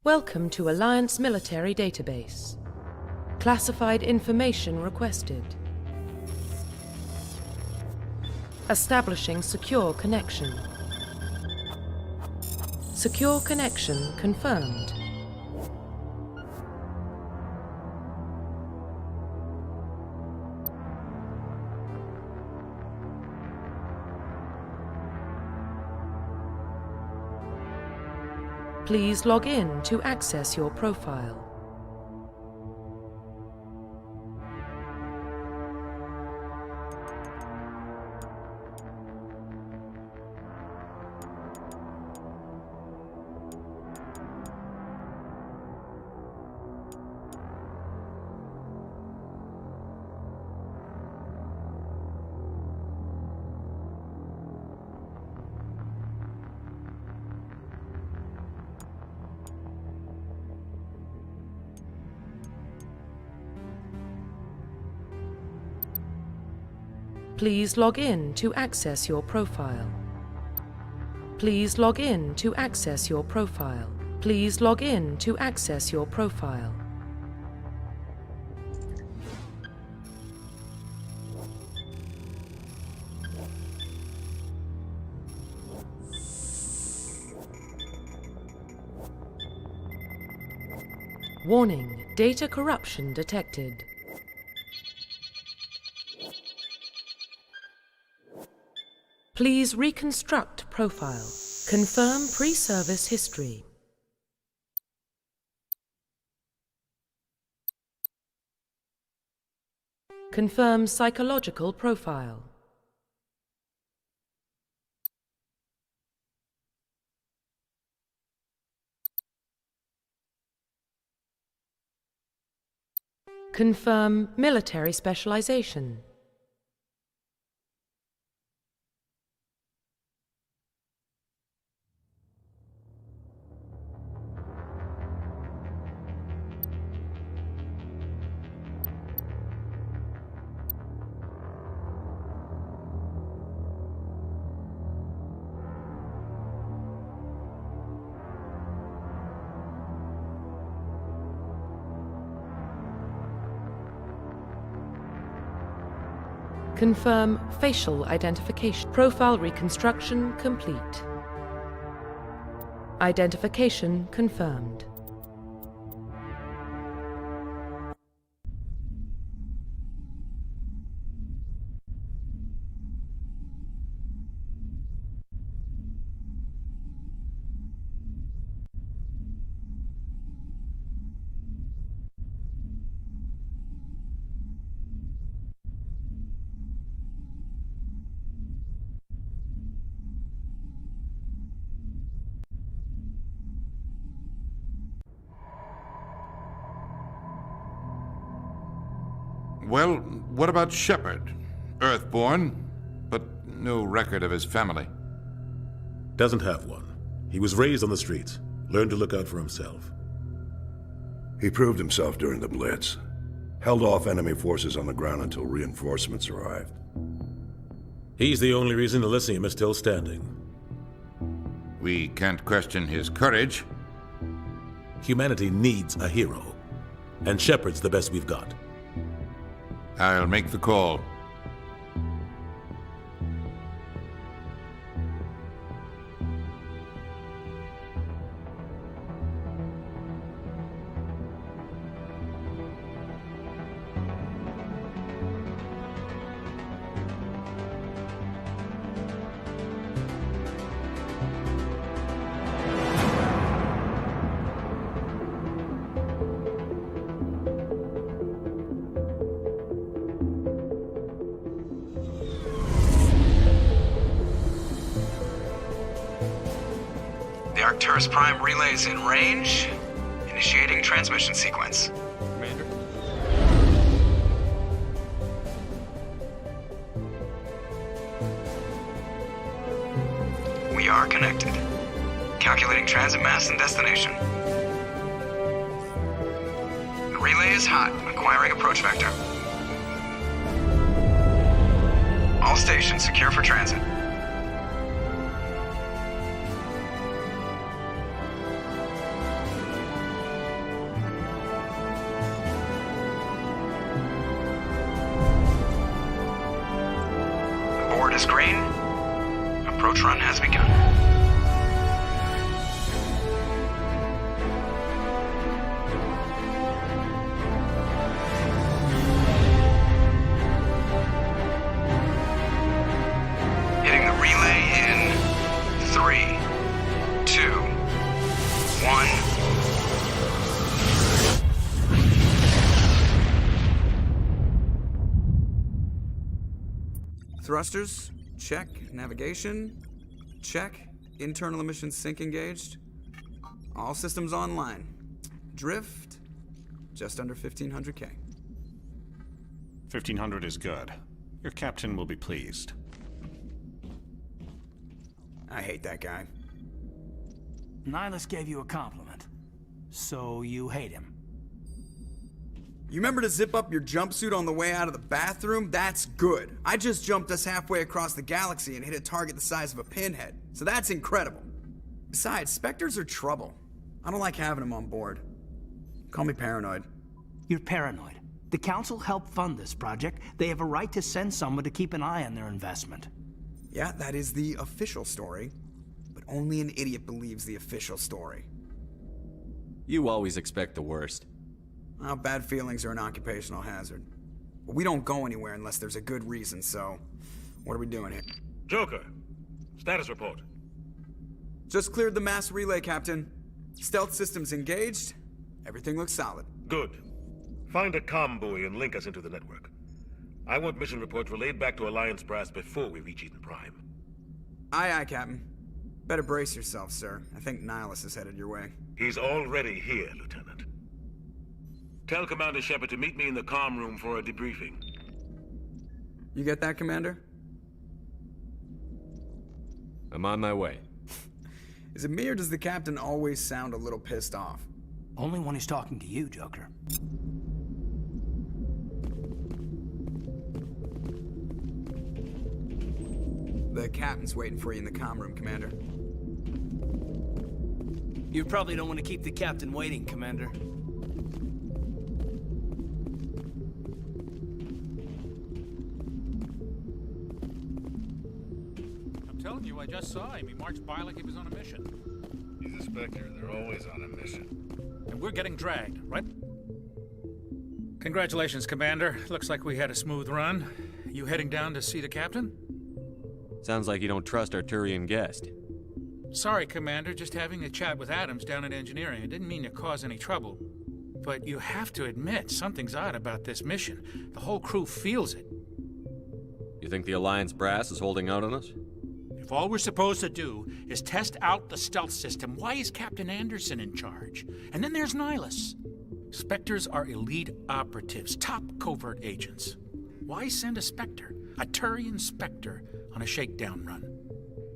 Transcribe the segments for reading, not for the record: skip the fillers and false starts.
Welcome to Alliance Military Database. Classified information requested. Establishing secure connection. Secure connection confirmed. Please log in to access your profile. Please log in to access your profile. Please log in to access your profile. Please log in to access your profile. Warning, data corruption detected. Please reconstruct profile. Confirm pre-service history. Confirm psychological profile. Confirm military specialization. Confirm facial identification. Profile reconstruction complete. Identification confirmed. Well, what about Shepard? Earthborn, but no record of his family. Doesn't have one. He was raised on the streets, learned to look out for himself. He proved himself during the Blitz. Held off enemy forces on the ground until reinforcements arrived. He's the only reason Elysium is still standing. We can't question his courage. Humanity needs a hero, and Shepard's the best we've got. I'll make the call. The Arcturus Prime relay is in range. Initiating transmission sequence. Commander. We are connected. Calculating transit mass and destination. The relay is hot. Acquiring approach vector. All stations secure for transit. board is green. Approach run has begun. Hitting the relay in 3, 2, 1. Thrusters, check. Navigation, check. Internal emissions sync engaged. All systems online. Drift, just under 1500K. 1500 is good. Your captain will be pleased. I hate that guy. Nihilus gave you a compliment. So you hate him. You remember to zip up your jumpsuit on the way out of the bathroom? That's good. I just jumped us halfway across the galaxy and hit a target the size of a pinhead. So that's incredible. Besides, Spectres are trouble. I don't like having them on board. Call me paranoid. You're paranoid. The Council helped fund this project. They have a right to send someone to keep an eye on their investment. Yeah, that is the official story. But only an idiot believes the official story. You always expect the worst. Well, bad feelings are an occupational hazard. But we don't go anywhere unless there's a good reason, so... what are we doing here? Joker, status report. Just cleared the mass relay, Captain. Stealth systems engaged. Everything looks solid. Good. Find a comm buoy and link us into the network. I want mission reports relayed back to Alliance brass before we reach Eden Prime. Aye, aye, Captain. Better brace yourself, sir. I think Nihilus is headed your way. He's already here, Lieutenant. Tell Commander Shepard to meet me in the comm room for a debriefing. You get that, Commander? I'm on my way. Is it me or does the Captain always sound a little pissed off? Only when he's talking to you, Joker. The Captain's waiting for you in the comm room, Commander. You probably don't want to keep the Captain waiting, Commander. I'm telling you, I just saw him. He marched by like he was on a mission. He's a Spectre. They're always on a mission. And we're getting dragged, right? Congratulations, Commander. Looks like we had a smooth run. You heading down to see the Captain? Sounds like you don't trust our Turian guest. Sorry, Commander. Just having a chat with Adams down at Engineering. I didn't mean to cause any trouble. But you have to admit, something's odd about this mission. The whole crew feels it. You think the Alliance brass is holding out on us? If all we're supposed to do is test out the stealth system, why is Captain Anderson in charge? And then there's Nihilus. Spectres are elite operatives, top covert agents. Why send a Spectre, a Turian Spectre, on a shakedown run?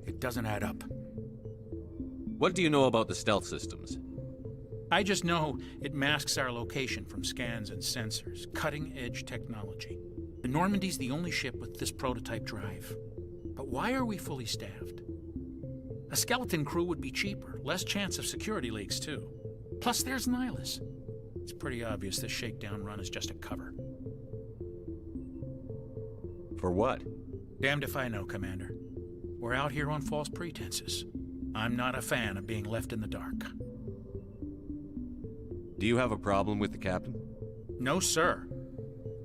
It doesn't add up. What do you know about the stealth systems? I just know it masks our location from scans and sensors. Cutting-edge technology. The Normandy's the only ship with this prototype drive. But why are we fully staffed? A skeleton crew would be cheaper, less chance of security leaks, too. Plus, there's Nihilus. It's pretty obvious this shakedown run is just a cover. For what? Damned if I know, Commander. We're out here on false pretenses. I'm not a fan of being left in the dark. Do you have a problem with the Captain? No, sir.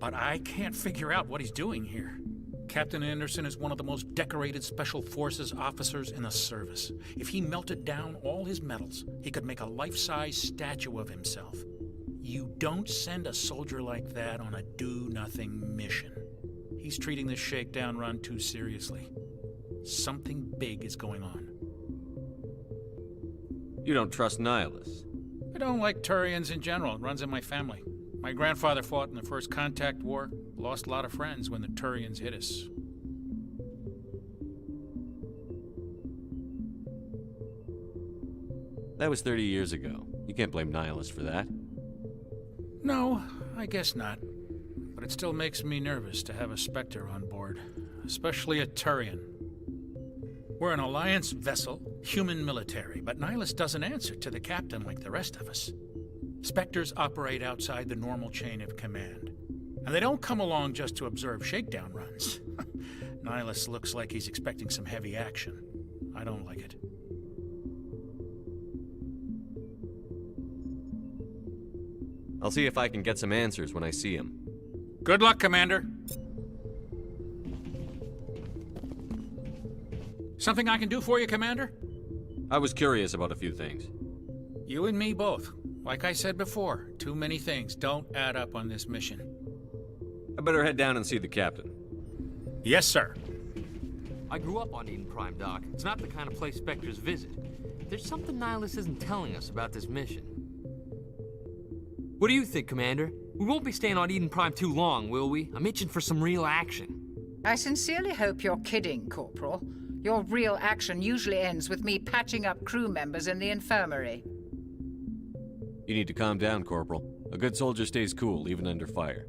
But I can't figure out what he's doing here. Captain Anderson is one of the most decorated Special Forces officers in the service. If he melted down all his medals, he could make a life-size statue of himself. You don't send a soldier like that on a do-nothing mission. He's treating this shakedown run too seriously. Something big is going on. You don't trust Nihilus? I don't like Turians in general. It runs in my family. My grandfather fought in the First Contact War. Lost a lot of friends when the Turians hit us. That was 30 years ago. You can't blame Nihilus for that. No, I guess not. But it still makes me nervous to have a Spectre on board. Especially a Turian. We're an Alliance vessel, human military, but Nihilus doesn't answer to the Captain like the rest of us. Spectres operate outside the normal chain of command. And they don't come along just to observe shakedown runs. Nihilus looks like he's expecting some heavy action. I don't like it. I'll see if I can get some answers when I see him. Good luck, Commander. Something I can do for you, Commander? I was curious about a few things. You and me both. Like I said before, too many things don't add up on this mission. I better head down and see the captain. Yes, sir. I grew up on Eden Prime, Doc. It's not the kind of place Spectres visit. There's something Nihilus isn't telling us about this mission. What do you think, Commander? We won't be staying on Eden Prime too long, will we? I'm itching for some real action. I sincerely hope you're kidding, Corporal. Your real action usually ends with me patching up crew members in the infirmary. You need to calm down, Corporal. A good soldier stays cool, even under fire.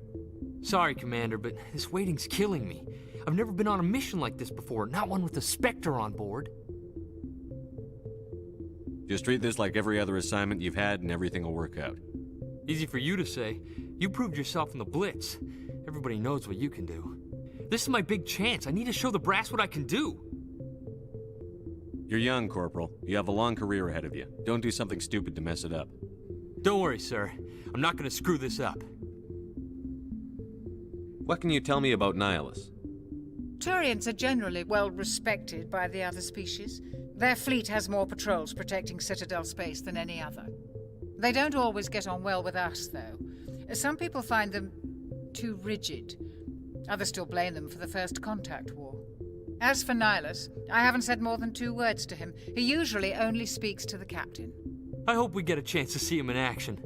Sorry, Commander, but this waiting's killing me. I've never been on a mission like this before, not one with a Spectre on board. Just treat this like every other assignment you've had and everything will work out. Easy for you to say. You proved yourself in the Blitz. Everybody knows what you can do. This is my big chance. I need to show the brass what I can do. You're young, Corporal. You have a long career ahead of you. Don't do something stupid to mess it up. Don't worry, sir. I'm not going to screw this up. What can you tell me about Nihilus? Turians are generally well respected by the other species. Their fleet has more patrols protecting Citadel space than any other. They don't always get on well with us, though. Some people find them too rigid. Others still blame them for the First Contact War. As for Nihilus, I haven't said more than 2 words to him. He usually only speaks to the captain. I hope we get a chance to see him in action.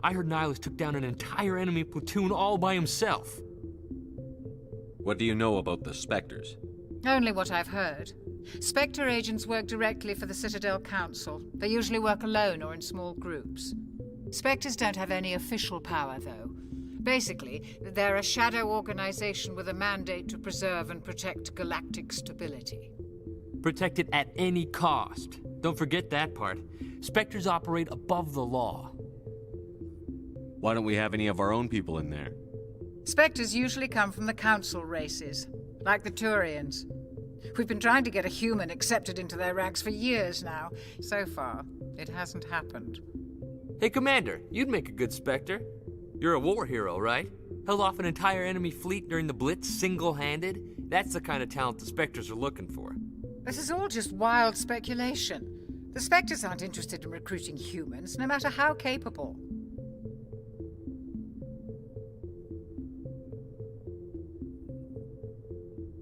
I heard Nihilus took down an entire enemy platoon all by himself. What do you know about the Spectres? Only what I've heard. Spectre agents work directly for the Citadel Council. They usually work alone or in small groups. Spectres don't have any official power, though. Basically, they're a shadow organization with a mandate to preserve and protect galactic stability. Protect it at any cost. Don't forget that part. Spectres operate above the law. Why don't we have any of our own people in there? Spectres usually come from the Council races, like the Turians. We've been trying to get a human accepted into their ranks for years now. So far, it hasn't happened. Hey, Commander, you'd make a good Spectre. You're a war hero, right? Held off an entire enemy fleet during the Blitz single-handed? That's the kind of talent the Spectres are looking for. This is all just wild speculation. The Spectres aren't interested in recruiting humans, no matter how capable.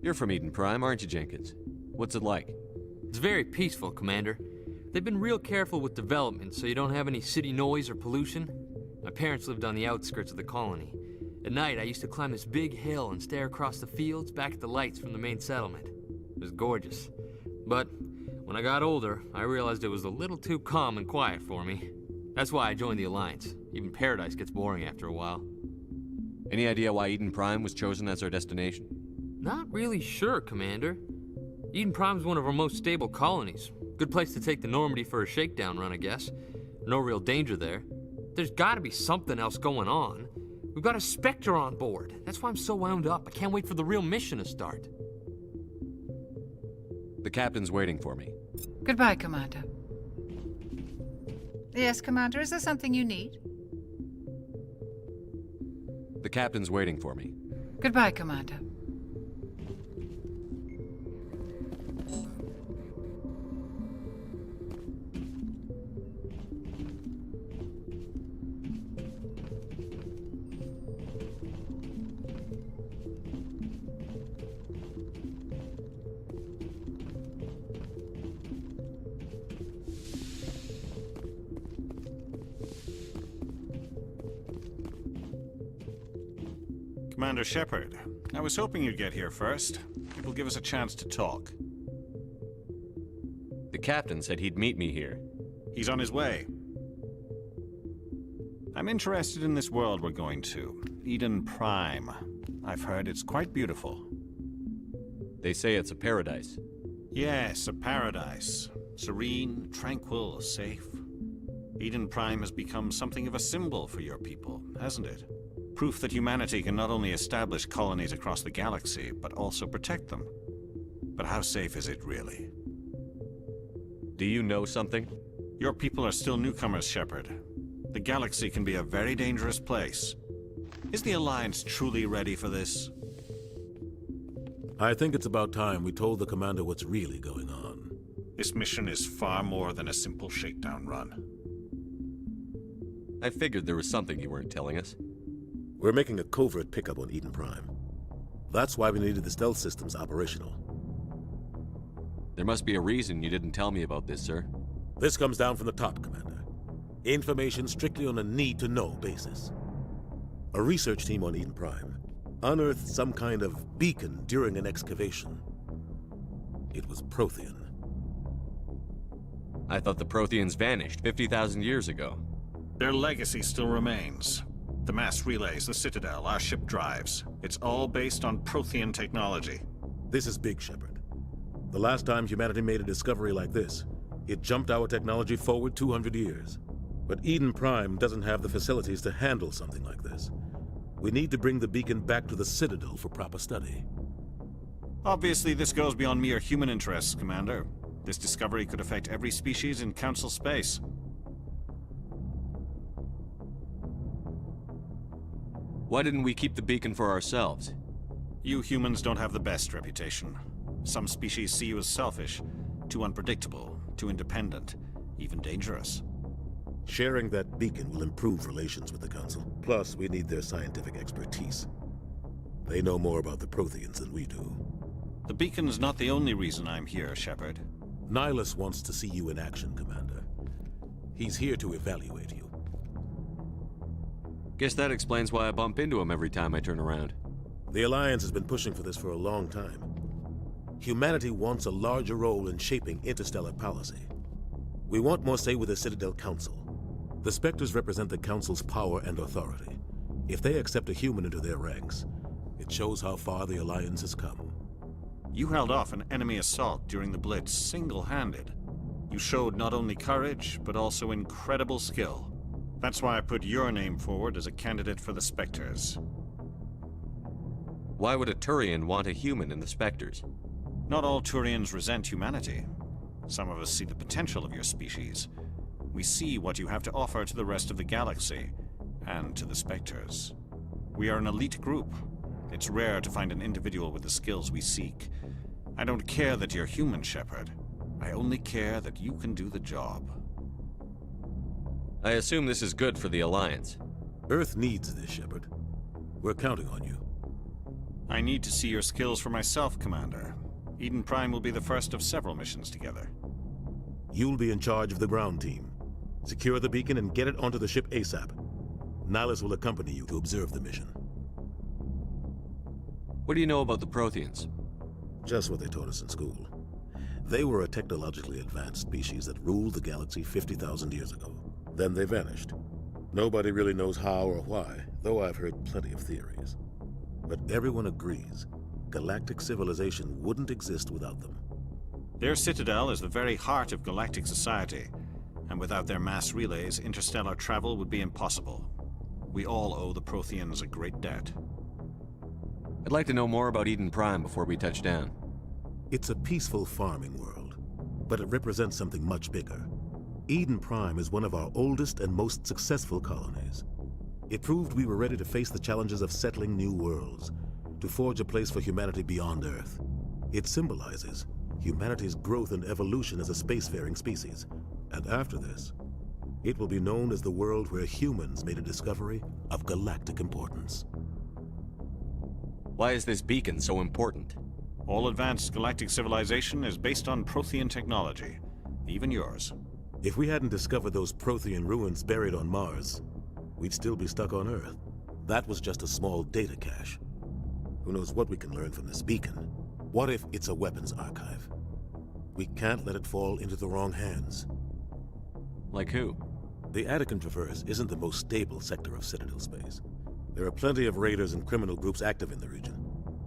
You're from Eden Prime, aren't you, Jenkins? What's it like? It's very peaceful, Commander. They've been real careful with development, so you don't have any city noise or pollution. My parents lived on the outskirts of the colony. At night, I used to climb this big hill and stare across the fields back at the lights from the main settlement. It was gorgeous. But when I got older, I realized it was a little too calm and quiet for me. That's why I joined the Alliance. Even Paradise gets boring after a while. Any idea why Eden Prime was chosen as our destination? Not really sure, Commander. Eden Prime's one of our most stable colonies. Good place to take the Normandy for a shakedown run, I guess. No real danger there. There's gotta be something else going on. We've got a Spectre on board. That's why I'm so wound up. I can't wait for the real mission to start. The captain's waiting for me. Goodbye, Commander. Yes, Commander, is there something you need? The captain's waiting for me. Goodbye, Commander. Commander Shepard, I was hoping you'd get here first. It will give us a chance to talk. The captain said he'd meet me here. He's on his way. I'm interested in this world we're going to, Eden Prime. I've heard it's quite beautiful. They say it's a paradise. Yes, a paradise. Serene, tranquil, safe. Eden Prime has become something of a symbol for your people, hasn't it? Proof that humanity can not only establish colonies across the galaxy, but also protect them. how safe is it really? Do you know something? Your people are still newcomers, Shepard. The galaxy can be a very dangerous place. Is the Alliance truly ready for this? I think it's about time we told the commander what's really going on. This mission is far more than a simple shakedown run. I figured there was something you weren't telling us. We're making a covert pickup on Eden Prime. That's why we needed the stealth systems operational. There must be a reason you didn't tell me about this, sir. This comes down from the top, Commander. Information strictly on a need-to-know basis. A research team on Eden Prime unearthed some kind of beacon during an excavation. It was Prothean. I thought the Protheans vanished 50,000 years ago. Their legacy still remains. The mass relays, the Citadel, our ship drives. It's all based on Prothean technology. This is big, Shepard. The last time humanity made a discovery like this, it jumped our technology forward 200 years. But Eden Prime doesn't have the facilities to handle something like this. We need to bring the beacon back to the Citadel for proper study. Obviously, this goes beyond mere human interests, Commander. This discovery could affect every species in Council space. Why didn't we keep the beacon for ourselves? You humans don't have the best reputation. Some species see you as selfish, too unpredictable, too independent, even dangerous. Sharing that beacon will improve relations with the Council. Plus, we need their scientific expertise. They know more about the Protheans than we do. The beacon's not the only reason I'm here, Shepard. Nihilus wants to see you in action, Commander. He's here to evaluate you. Guess that explains why I bump into him every time I turn around. The Alliance has been pushing for this for a long time. Humanity wants a larger role in shaping interstellar policy. We want more say with the Citadel Council. The Spectres represent the Council's power and authority. If they accept a human into their ranks, it shows how far the Alliance has come. You held off an enemy assault during the Blitz single-handed. You showed not only courage, but also incredible skill. That's why I put your name forward as a candidate for the Spectres. Why would a Turian want a human in the Spectres? Not all Turians resent humanity. Some of us see the potential of your species. We see what you have to offer to the rest of the galaxy, and to the Spectres. We are an elite group. It's rare to find an individual with the skills we seek. I don't care that you're human, Shepard. I only care that you can do the job. I assume this is good for the Alliance. Earth needs this, Shepard. We're counting on you. I need to see your skills for myself, Commander. Eden Prime will be the first of several missions together. You'll be in charge of the ground team. Secure the beacon and get it onto the ship ASAP. Nihilus will accompany you to observe the mission. What do you know about the Protheans? Just what they taught us in school. They were a technologically advanced species that ruled the galaxy 50,000 years ago. Then they vanished. Nobody really knows how or why, though I've heard plenty of theories. But everyone agrees, galactic civilization wouldn't exist without them. Their citadel is the very heart of galactic society, and without their mass relays, interstellar travel would be impossible. We all owe the Protheans a great debt. I'd like to know more about Eden Prime before we touch down. It's a peaceful farming world, but it represents something much bigger. Eden Prime is one of our oldest and most successful colonies. It proved we were ready to face the challenges of settling new worlds, to forge a place for humanity beyond Earth. It symbolizes humanity's growth and evolution as a spacefaring species. And after this, it will be known as the world where humans made a discovery of galactic importance. Why is this beacon so important? All advanced galactic civilization is based on Prothean technology, even yours. If we hadn't discovered those Prothean ruins buried on Mars, we'd still be stuck on Earth. That was just a small data cache. Who knows what we can learn from this beacon? What if it's a weapons archive? We can't let it fall into the wrong hands. Like who? The Attican Traverse isn't the most stable sector of Citadel space. There are plenty of raiders and criminal groups active in the region.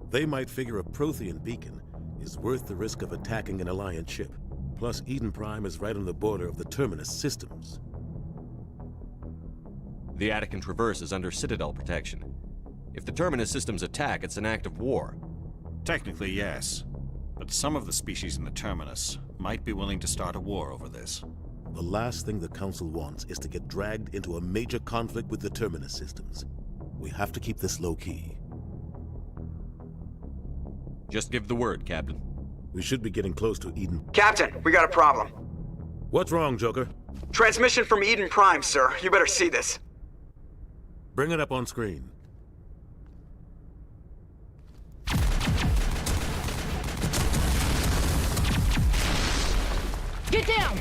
They might figure a Prothean beacon is worth the risk of attacking an Alliance ship. Plus, Eden Prime is right on the border of the Terminus systems. The Attican Traverse is under Citadel protection. If the Terminus systems attack, it's an act of war. Technically, yes. But some of the species in the Terminus might be willing to start a war over this. The last thing the Council wants is to get dragged into a major conflict with the Terminus systems. We have to keep this low-key. Just give the word, Captain. We should be getting close to Eden. Captain, we got a problem. What's wrong, Joker? Transmission from Eden Prime, sir. You better see this. Bring it up on screen. Get down!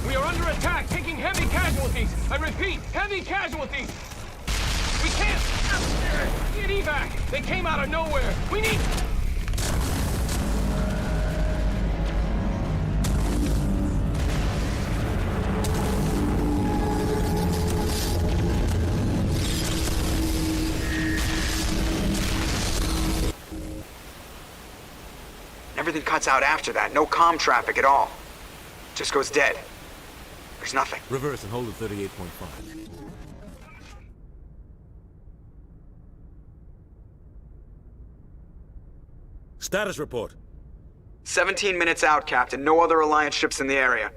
We are under attack, taking heavy casualties. I repeat, heavy casualties. We can't get evac. They came out of nowhere. We need... Everything cuts out after that. No comm traffic at all. Just goes dead. There's nothing. Reverse and hold at 38.5. Status report. 17 minutes out, Captain. No other Alliance ships in the area.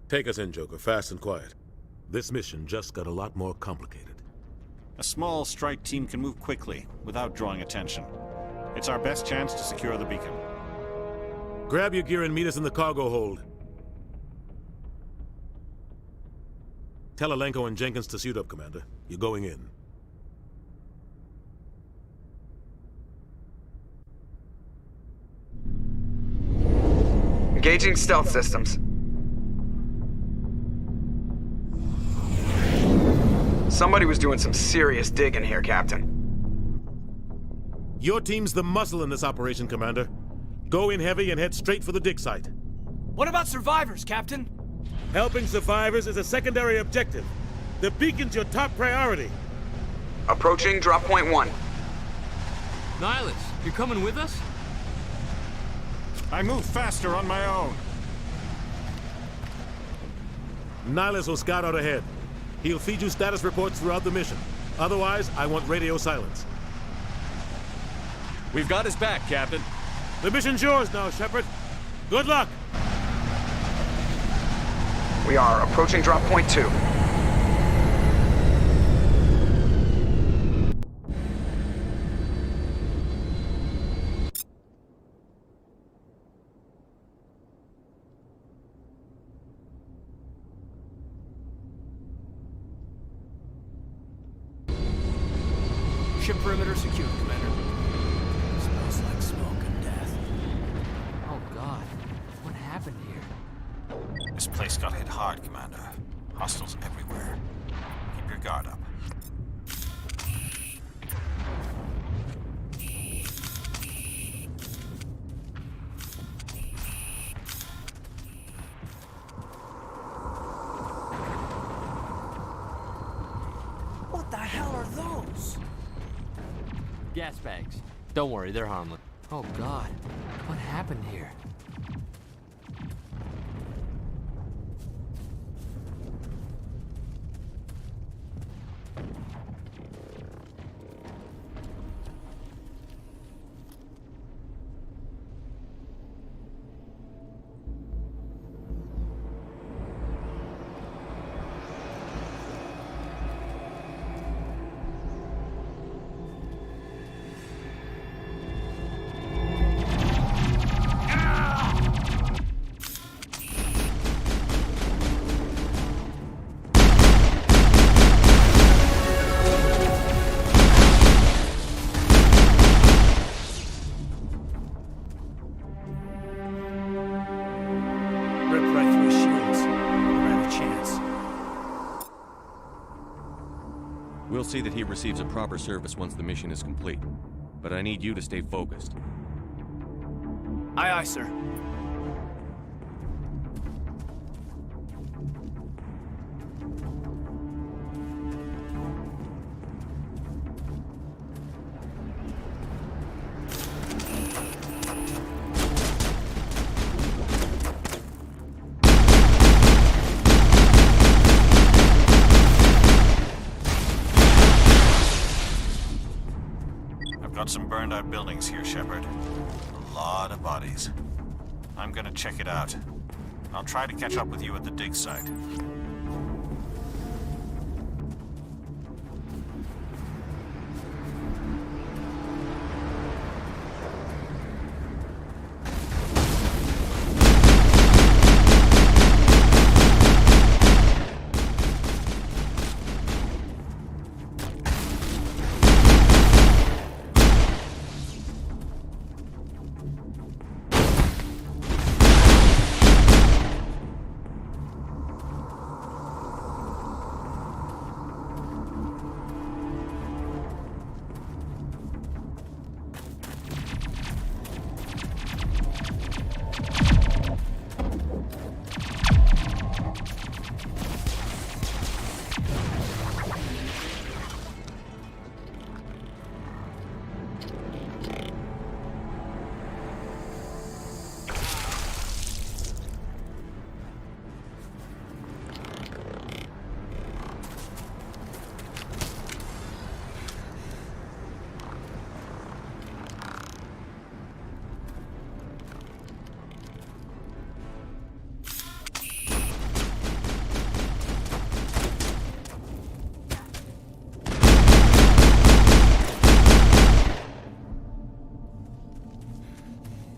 Take us in, Joker, fast and quiet. This mission just got a lot more complicated. A small strike team can move quickly, without drawing attention. It's our best chance to secure the beacon. Grab your gear and meet us in the cargo hold. Tell Alenko and Jenkins to suit up, Commander. You're going in. Engaging stealth systems. Somebody was doing some serious digging here, Captain. Your team's the muscle in this operation, Commander. Go in heavy and head straight for the dig site. What about survivors, Captain? Helping survivors is a secondary objective. The beacon's your top priority. Approaching drop point 1. Nihilus, you're coming with us? I move faster on my own. Nihilus will scout out ahead. He'll feed you status reports throughout the mission. Otherwise, I want radio silence. We've got his back, Captain. The mission's yours now, Shepard. Good luck! We are approaching drop point 2. Ship perimeter secured, Commander. Smells like smoke and death. Oh, God. What happened here? This place got hit hard, Commander. Hostiles everywhere. Keep your guard up. What the hell are those? Gas bags. Don't worry, they're harmless. Oh, God. What happened here? We'll see that he receives a proper service once the mission is complete. But I need you to stay focused. Aye, aye, sir. Got some burned out buildings here, Shepard. A lot of bodies. I'm gonna check it out. I'll try to catch up with you at the dig site.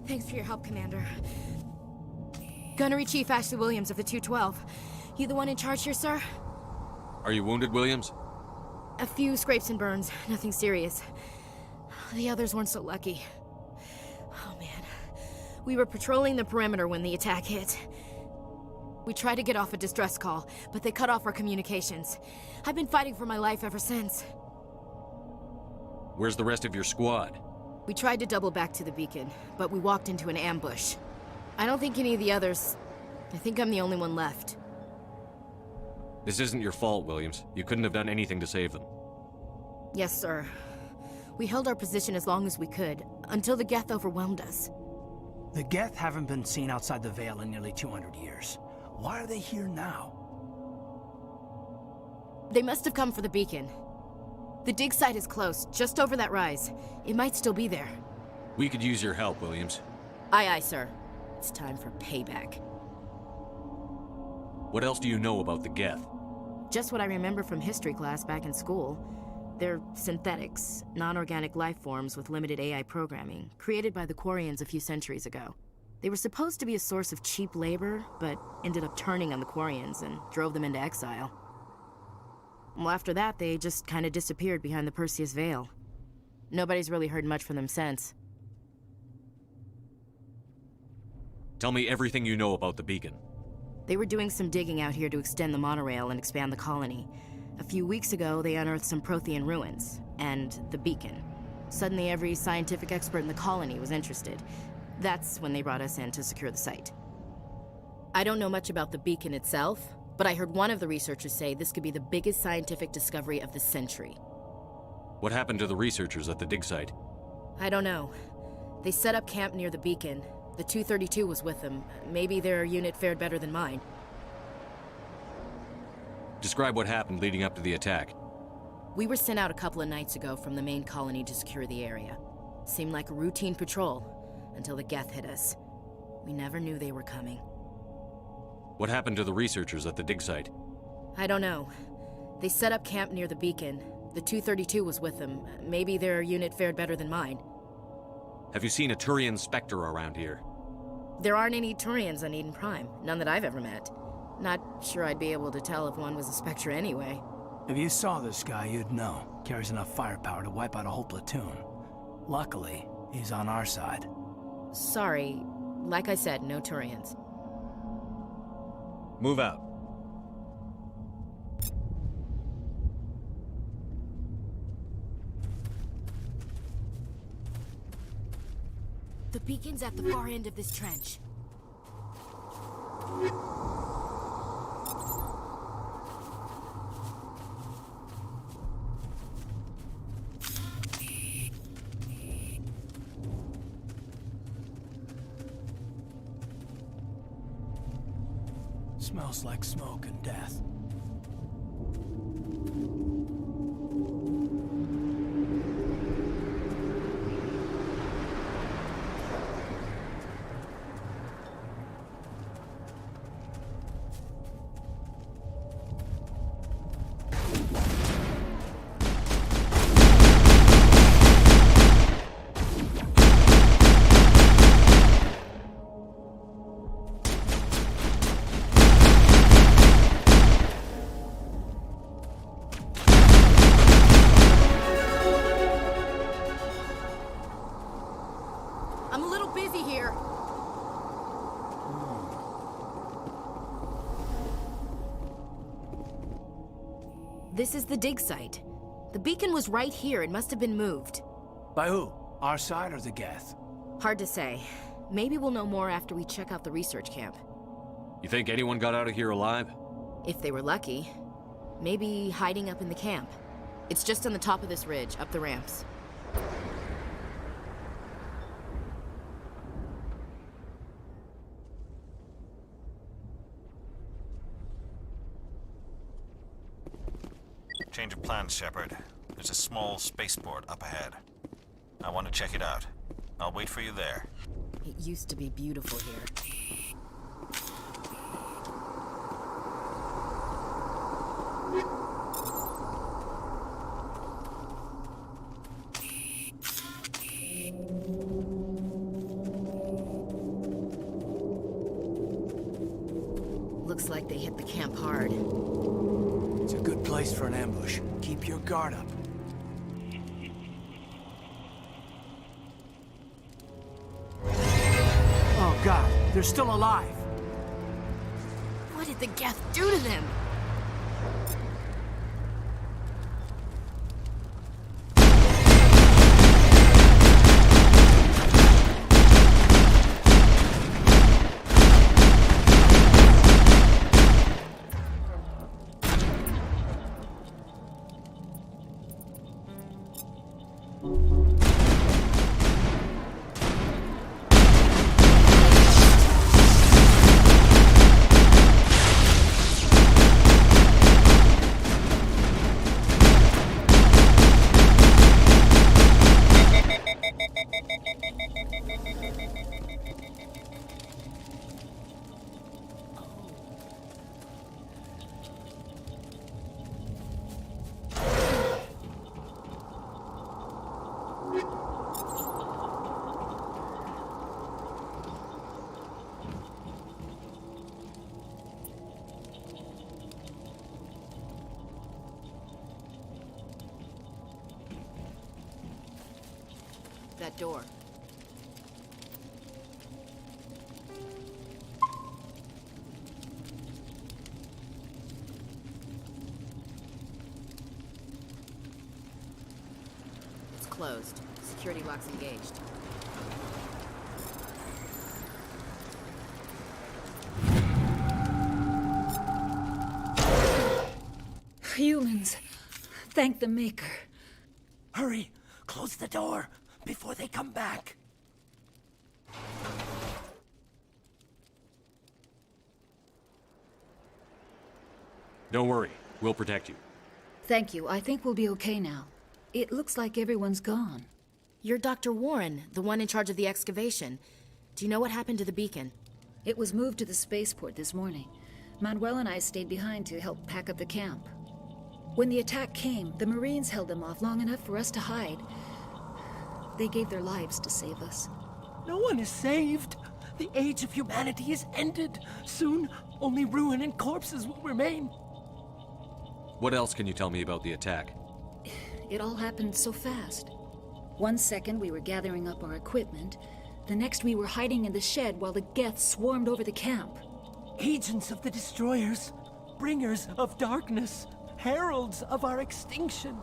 Thanks for your help, Commander. Gunnery Chief Ashley Williams of the 212. You the one in charge here, sir? Are you wounded, Williams? A few scrapes and burns, nothing serious. The others weren't so lucky. Oh man. We were patrolling the perimeter when the attack hit. We tried to get off a distress call, but they cut off our communications. I've been fighting for my life ever since. Where's the rest of your squad? We tried to double back to the beacon, but we walked into an ambush. I don't think any of the others... I think I'm the only one left. This isn't your fault, Williams. You couldn't have done anything to save them. Yes, sir. We held our position as long as we could, until the Geth overwhelmed us. The Geth haven't been seen outside the Veil in nearly 200 years. Why are they here now? They must have come for the beacon. The dig site is close, just over that rise. It might still be there. We could use your help, Williams. Aye, aye, sir. It's time for payback. What else do you know about the Geth? Just what I remember from history class back in school. They're synthetics, non-organic life forms with limited AI programming, created by the Quarians a few centuries ago. They were supposed to be a source of cheap labor, but ended up turning on the Quarians and drove them into exile. Well, after that, they just kind of disappeared behind the Perseus Veil. Nobody's really heard much from them since. Tell me everything you know about the beacon. They were doing some digging out here to extend the monorail and expand the colony. A few weeks ago, they unearthed some Prothean ruins, and the beacon. Suddenly, every scientific expert in the colony was interested. That's when they brought us in to secure the site. I don't know much about the beacon itself, but I heard one of the researchers say this could be the biggest scientific discovery of the century. What happened to the researchers at the dig site? I don't know. They set up camp near the beacon. The 232 was with them. Maybe their unit fared better than mine. Describe what happened leading up to the attack. We were sent out a couple of nights ago from the main colony to secure the area. Seemed like a routine patrol, until the Geth hit us. We never knew they were coming. What happened to the researchers at the dig site? I don't know. They set up camp near the beacon. The 232 was with them. Maybe their unit fared better than mine. Have you seen a Turian Spectre around here? There aren't any Turians on Eden Prime. None that I've ever met. Not sure I'd be able to tell if one was a Spectre anyway. If you saw this guy, you'd know. Carries enough firepower to wipe out a whole platoon. Luckily, he's on our side. Sorry. Like I said, no Turians. Move out. The beacon's at the far end of this trench. Smells like smoke and death. This is the dig site. The beacon was right here. It must have been moved. By who? Our side or the Geth? Hard to say. Maybe we'll know more after we check out the research camp. You think anyone got out of here alive? If they were lucky. Maybe hiding up in the camp. It's just on the top of this ridge, up the ramps. Change of plans, Shepard. There's a small spaceport up ahead. I want to check it out. I'll wait for you there. It used to be beautiful here. Looks like they hit the camp hard. It's a good place for an ambush. Keep your guard up. Oh God, they're still alive. What did the Geth do to them? That door. It's closed. Security lock's engaged. Humans. Thank the Maker. Hurry! Close the door before they come back. Don't worry. We'll protect you. Thank you. I think we'll be okay now. It looks like everyone's gone. You're Dr. Warren, the one in charge of the excavation. Do you know what happened to the beacon? It was moved to the spaceport this morning. Manuel and I stayed behind to help pack up the camp. When the attack came, the Marines held them off long enough for us to hide. They gave their lives to save us. No one is saved. The age of humanity is ended. Soon, only ruin and corpses will remain. What else can you tell me about the attack? It all happened so fast. 1 second we were gathering up our equipment. The next we were hiding in the shed while the Geth swarmed over the camp. Agents of the destroyers, bringers of darkness, heralds of our extinction.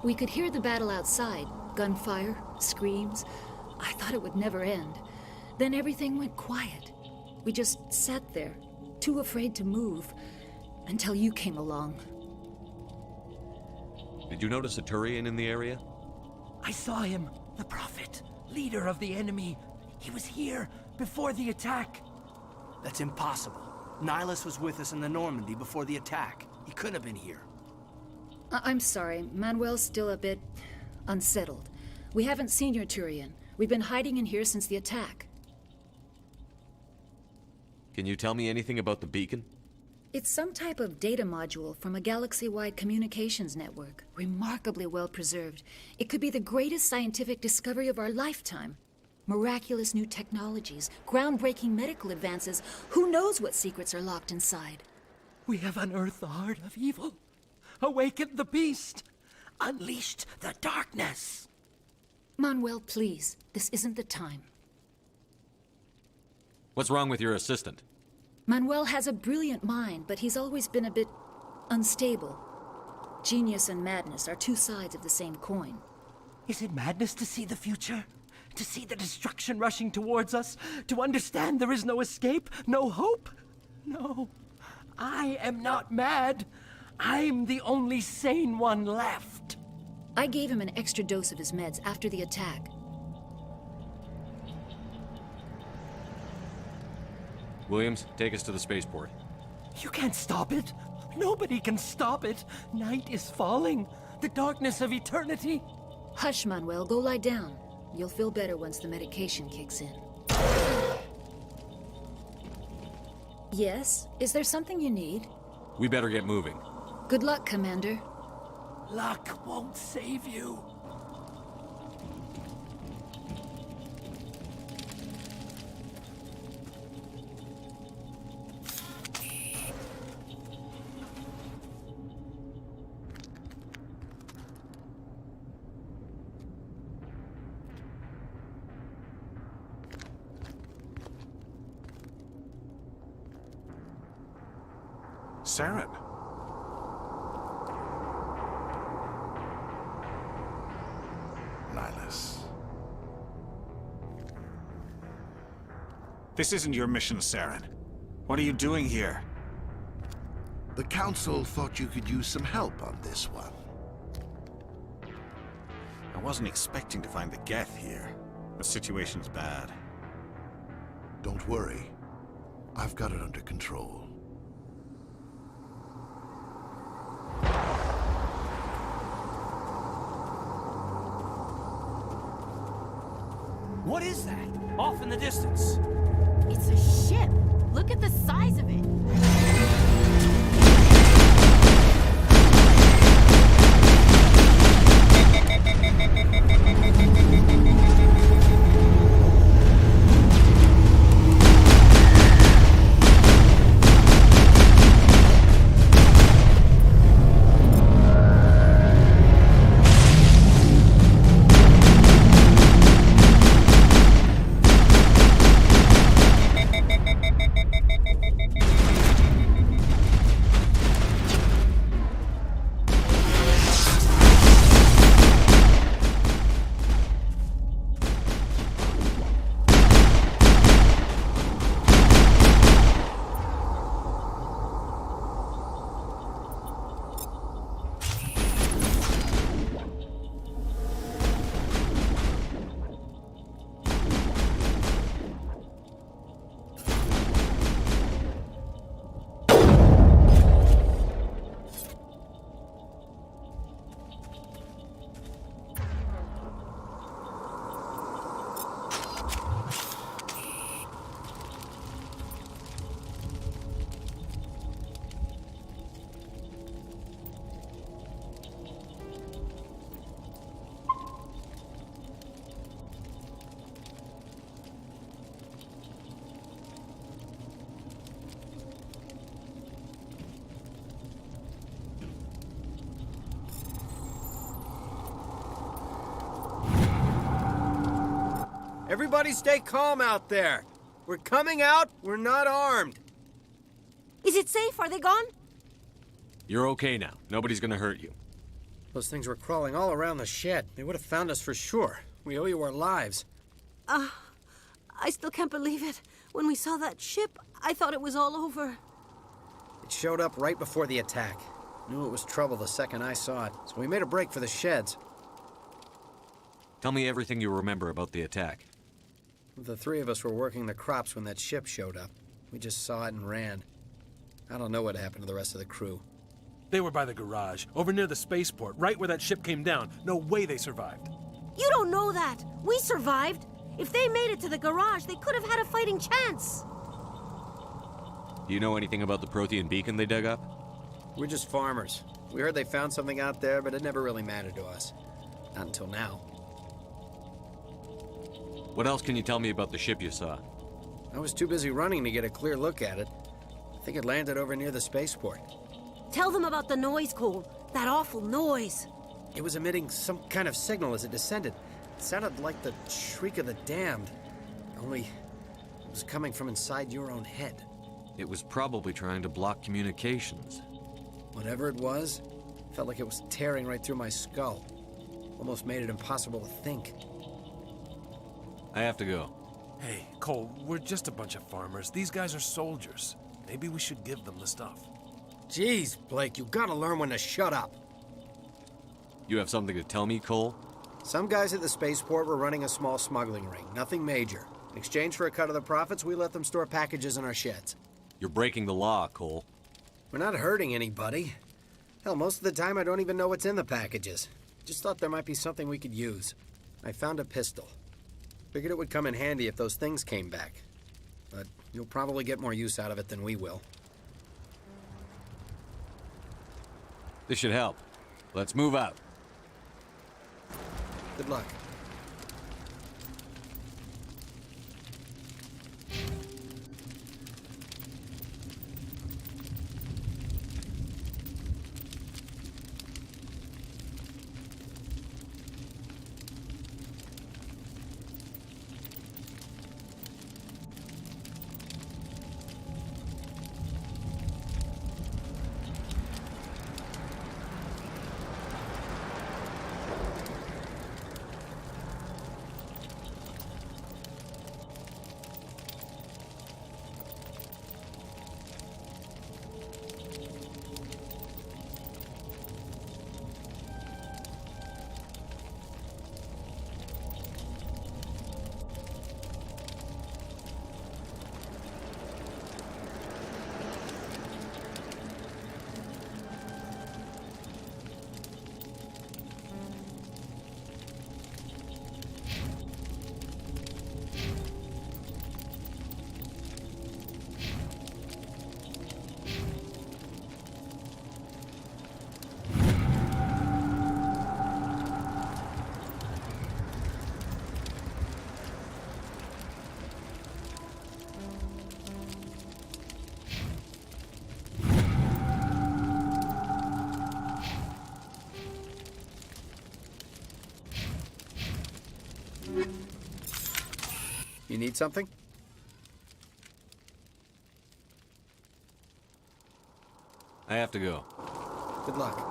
We could hear the battle outside. Gunfire, screams. I thought it would never end. Then everything went quiet. We just sat there, too afraid to move, until you came along. Did you notice a Turian in the area? I saw him, the Prophet, leader of the enemy. He was here before the attack. That's impossible. Nihilus was with us in the Normandy before the attack. He couldn't have been here. I'm sorry. Manuel's still a bit unsettled. We haven't seen your Turian. We've been hiding in here since the attack. Can you tell me anything about the beacon? It's some type of data module from a galaxy-wide communications network. Remarkably well preserved. It could be the greatest scientific discovery of our lifetime. Miraculous new technologies, groundbreaking medical advances. Who knows what secrets are locked inside? We have unearthed the heart of evil, awakened the beast, unleashed the darkness. Manuel, please. This isn't the time. What's wrong with your assistant? Manuel has a brilliant mind, but he's always been a bit unstable. Genius and madness are two sides of the same coin. Is it madness to see the future? To see the destruction rushing towards us? To understand there is no escape? No hope? No. I am not mad. I'm the only sane one left. I gave him an extra dose of his meds after the attack. Williams, take us to the spaceport. You can't stop it. Nobody can stop it. Night is falling. The darkness of eternity. Hush, Manuel. Go lie down. You'll feel better once the medication kicks in. Yes? Is there something you need? We better get moving. Good luck, Commander. Luck won't save you. Saren. Nihilus. This isn't your mission, Saren. What are you doing here? The Council thought you could use some help on this one. I wasn't expecting to find the Geth here. The situation's bad. Don't worry. I've got it under control. What is that? Off in the distance. It's a ship. Look at the size of it. Everybody stay calm out there. We're coming out. We're not armed. Is it safe? Are they gone? You're okay now. Nobody's gonna hurt you. Those things were crawling all around the shed. They would have found us for sure. We owe you our lives. I still can't believe it. When we saw that ship, I thought it was all over. It showed up right before the attack. Knew it was trouble the second I saw it, so we made a break for the sheds. Tell me everything you remember about the attack. The three of us were working the crops when that ship showed up. We just saw it and ran. I don't know what happened to the rest of the crew. They were by the garage, over near the spaceport, right where that ship came down. No way they survived. You don't know that. We survived. If they made it to the garage, they could have had a fighting chance. Do you know anything about the Prothean beacon they dug up? We're just farmers. We heard they found something out there, but it never really mattered to us. Not until now. What else can you tell me about the ship you saw? I was too busy running to get a clear look at it. I think it landed over near the spaceport. Tell them about the noise, Cole. That awful noise. It was emitting some kind of signal as it descended. It sounded like the shriek of the damned. Only it was coming from inside your own head. It was probably trying to block communications. Whatever it was, Felt like it was tearing right through my skull. Almost made it impossible to think. I have to go. Hey, Cole, we're just a bunch of farmers. These guys are soldiers. Maybe we should give them the stuff. Jeez, Blake, you gotta learn when to shut up. You have something to tell me, Cole? Some guys at the spaceport were running a small smuggling ring, nothing major. In exchange for a cut of the profits, we let them store packages in our sheds. You're breaking the law, Cole. We're not hurting anybody. Hell, most of the time I don't even know what's in the packages. Just thought there might be something we could use. I found a pistol. Figured it would come in handy if those things came back. But you'll probably get more use out of it than we will. This should help. Let's move out. Good luck. You need something? I have to go. Good luck.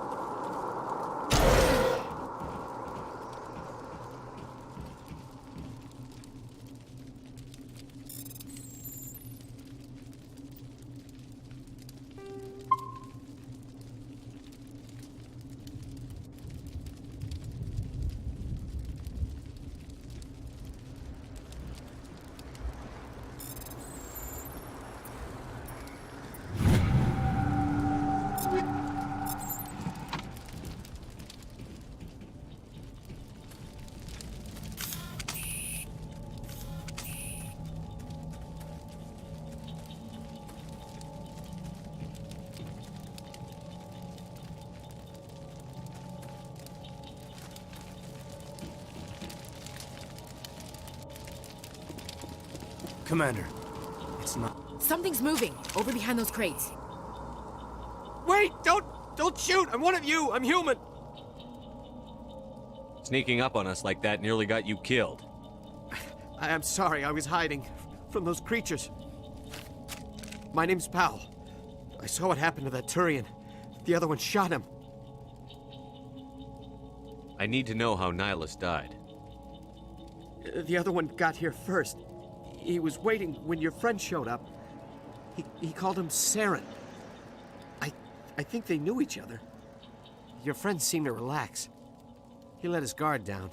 Commander, it's not... Something's moving, over behind those crates. Wait! Don't shoot! I'm one of you! I'm human! Sneaking up on us like that nearly got you killed. I'm sorry, I was hiding from those creatures. My name's Powell. I saw what happened to that Turian. The other one shot him. I need to know how Nihilus died. The other one got here first. He was waiting when your friend showed up. He called him Saren. I think they knew each other. Your friend seemed to relax. He let his guard down.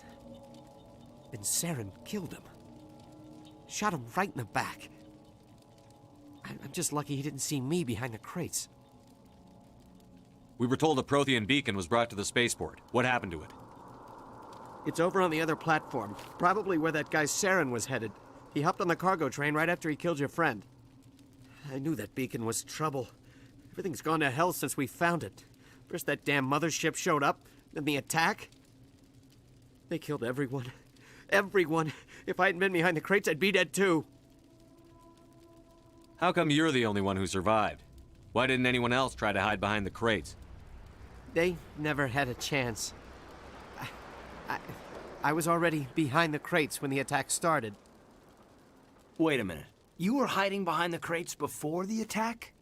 And Saren killed him. Shot him right in the back. I'm just lucky he didn't see me behind the crates. We were told a Prothean beacon was brought to the spaceport. What happened to it? It's over on the other platform. Probably where that guy Saren was headed. He hopped on the cargo train right after he killed your friend. I knew that beacon was trouble. Everything's gone to hell since we found it. First that damn mothership showed up, then the attack. They killed everyone. Everyone. If I hadn't been behind the crates, I'd be dead too. How come you're the only one who survived? Why didn't anyone else try to hide behind the crates? They never had a chance. I was already behind the crates when the attack started. Wait a minute. You were hiding behind the crates before the attack?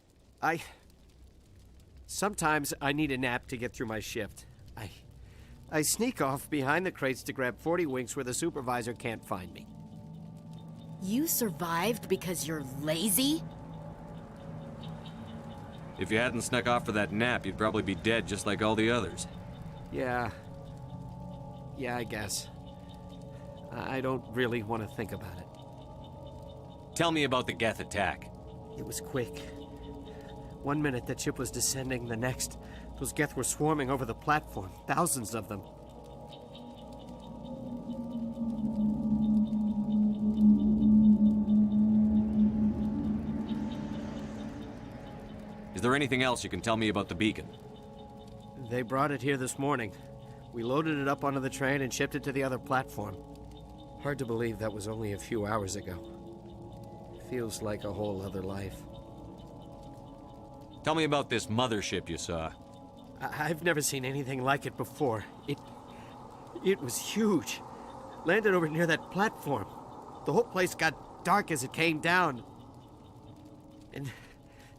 Sometimes I need a nap to get through my shift. I sneak off behind the crates to grab 40 winks where the supervisor can't find me. You survived because you're lazy? If you hadn't snuck off for that nap, you'd probably be dead just like all the others. Yeah, I guess. I don't really want to think about it. Tell me about the Geth attack. It was quick. 1 minute the ship was descending, the next, those Geth were swarming over the platform. Thousands of them. Is there anything else you can tell me about the beacon? They brought it here this morning. We loaded it up onto the train and shipped it to the other platform. Hard to believe that was only a few hours ago. Feels like a whole other life. Tell me about this mothership you saw. I've never seen anything like it before. It was huge. Landed over near that platform. The whole place got dark as it came down. And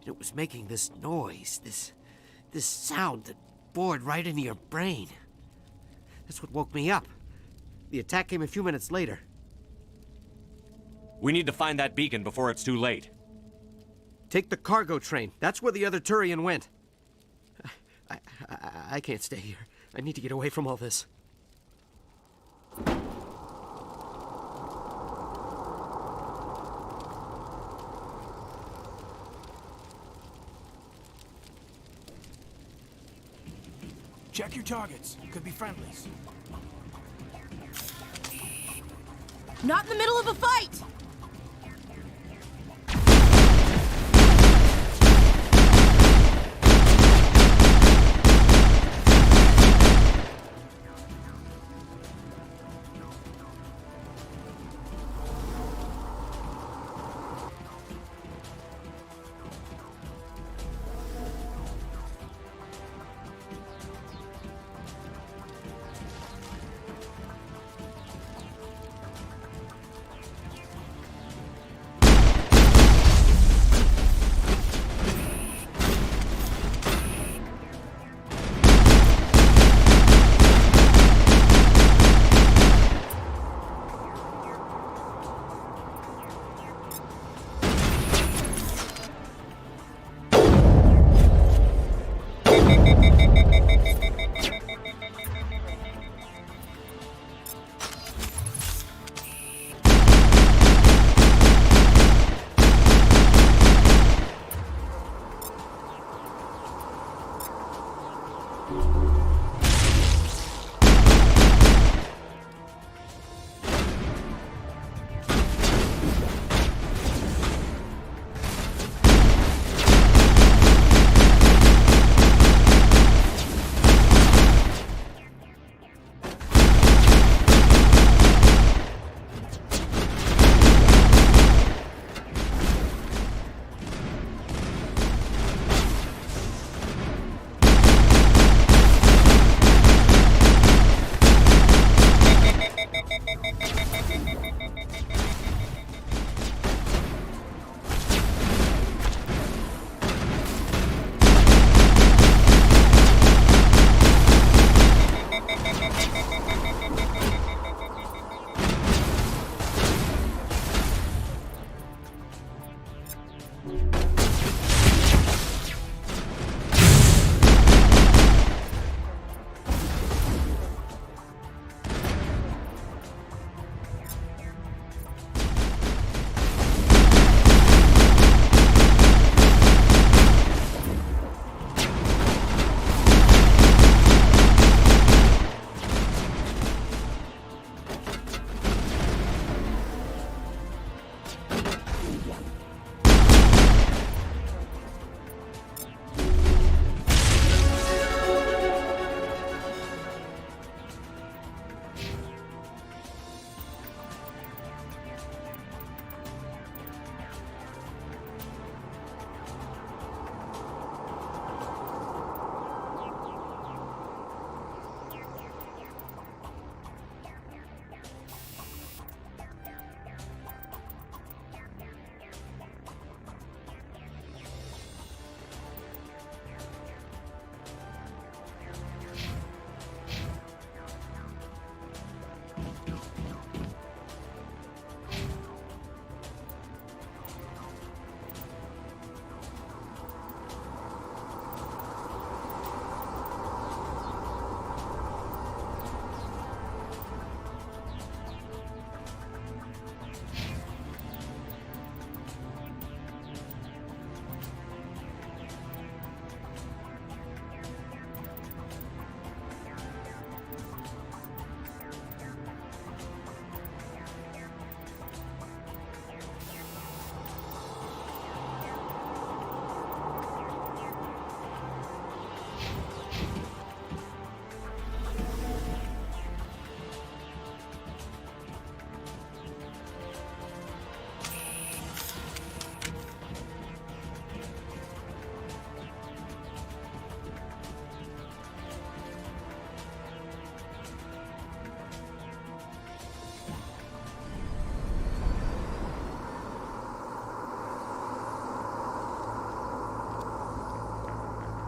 it was making this noise, this sound that bored right into your brain. That's what woke me up. The attack came a few minutes later. We need to find that beacon before it's too late. Take the cargo train. That's where the other Turian went. I can't stay here. I need to get away from all this. Check your targets. Could be friendlies. Not in the middle of a fight!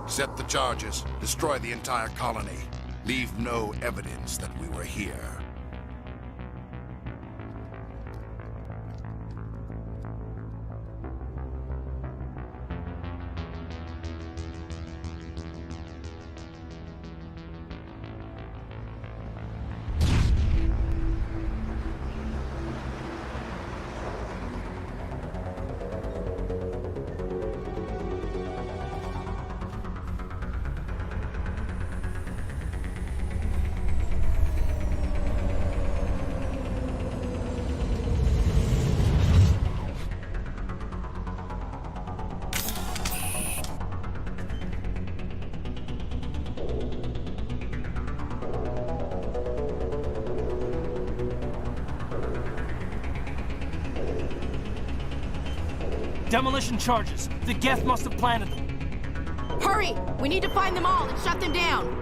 Set the charges. Destroy the entire colony. Leave no evidence that we were here. Demolition charges. The Geth must have planted them. Hurry! We need to find them all and shut them down.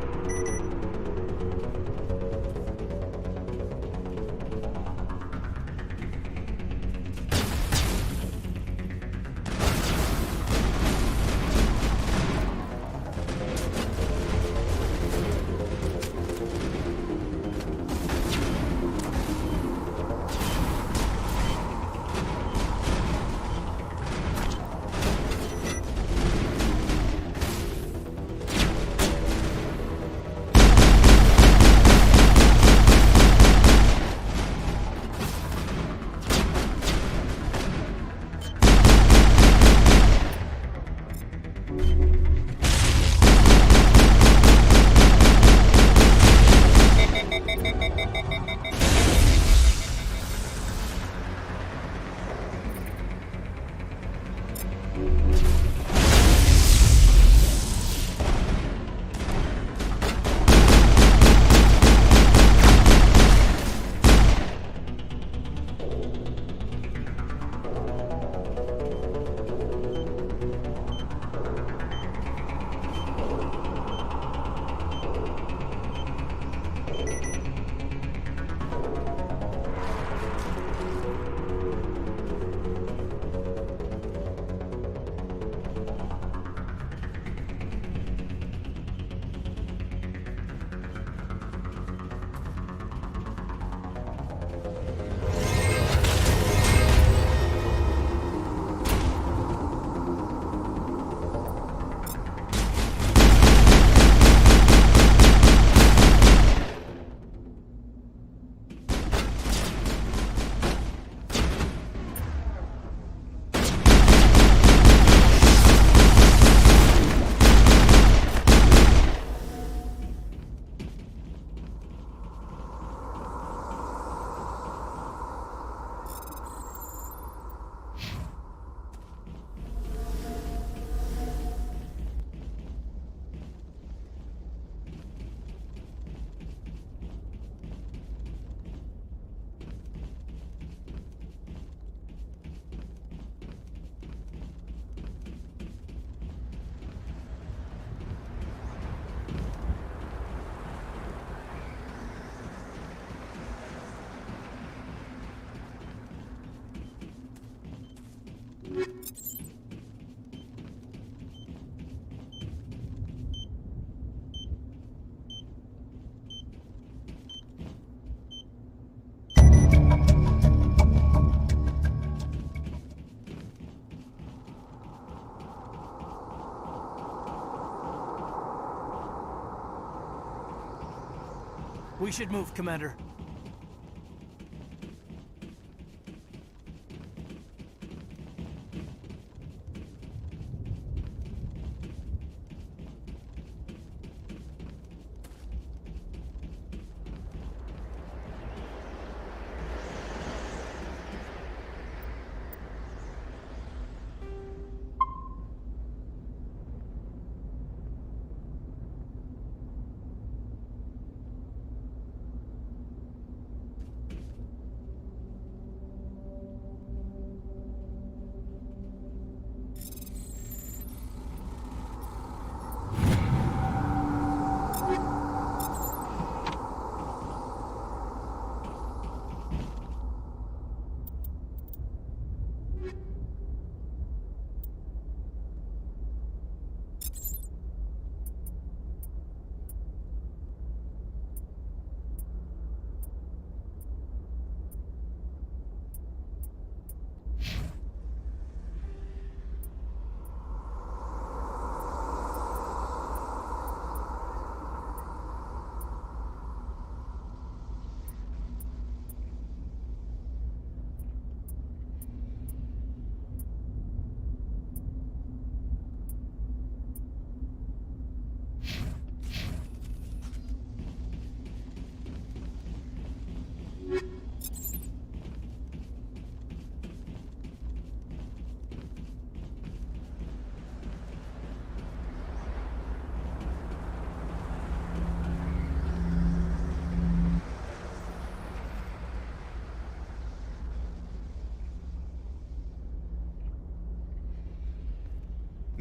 We should move, Commander.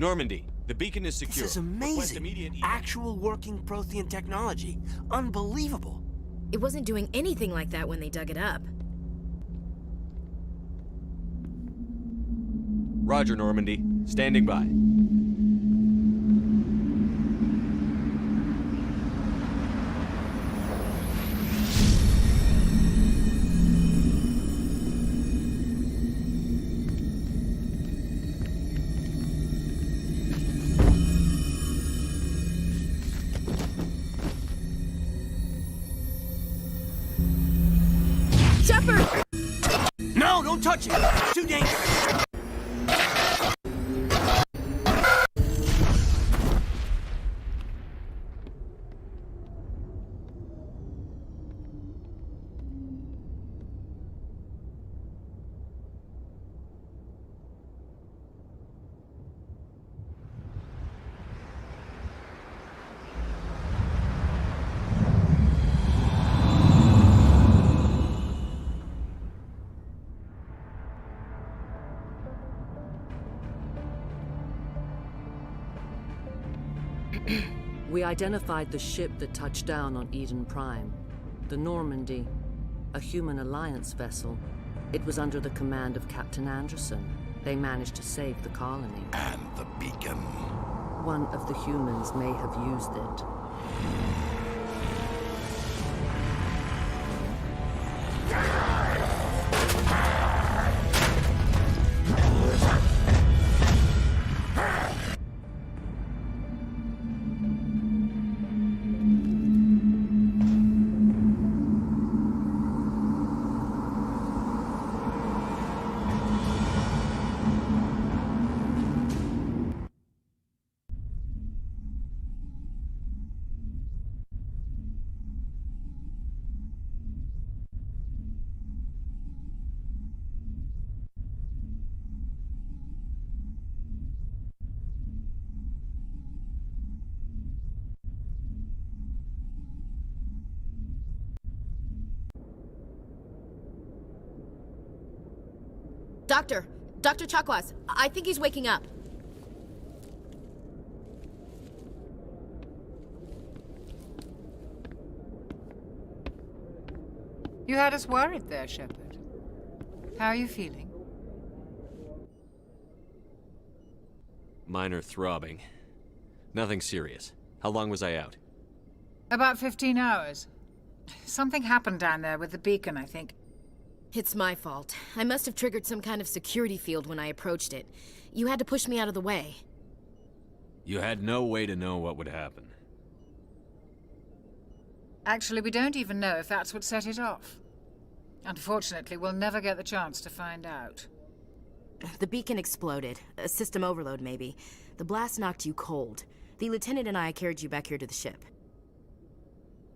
Normandy, the beacon is secure. This is Request amazing. immediate Actual working Prothean technology. Unbelievable. It wasn't doing anything like that when they dug it up. Roger, Normandy. Standing by. Shepard! No, don't touch it! It's too dangerous! We identified the ship that touched down on Eden Prime. The Normandy, a human alliance vessel. It was under the command of Captain Anderson. They managed to save the colony. And the beacon. One of the humans may have used it. Dr. Chakwas, I think he's waking up. You had us worried there, Shepard. How are you feeling? Minor throbbing. Nothing serious. How long was I out? About 15 hours. Something happened down there with the beacon, I think. It's my fault. I must have triggered some kind of security field when I approached it. You had to push me out of the way. You had no way to know what would happen. Actually, we don't even know if that's what set it off. Unfortunately, we'll never get the chance to find out. The beacon exploded. A system overload, maybe. The blast knocked you cold. The lieutenant and I carried you back here to the ship.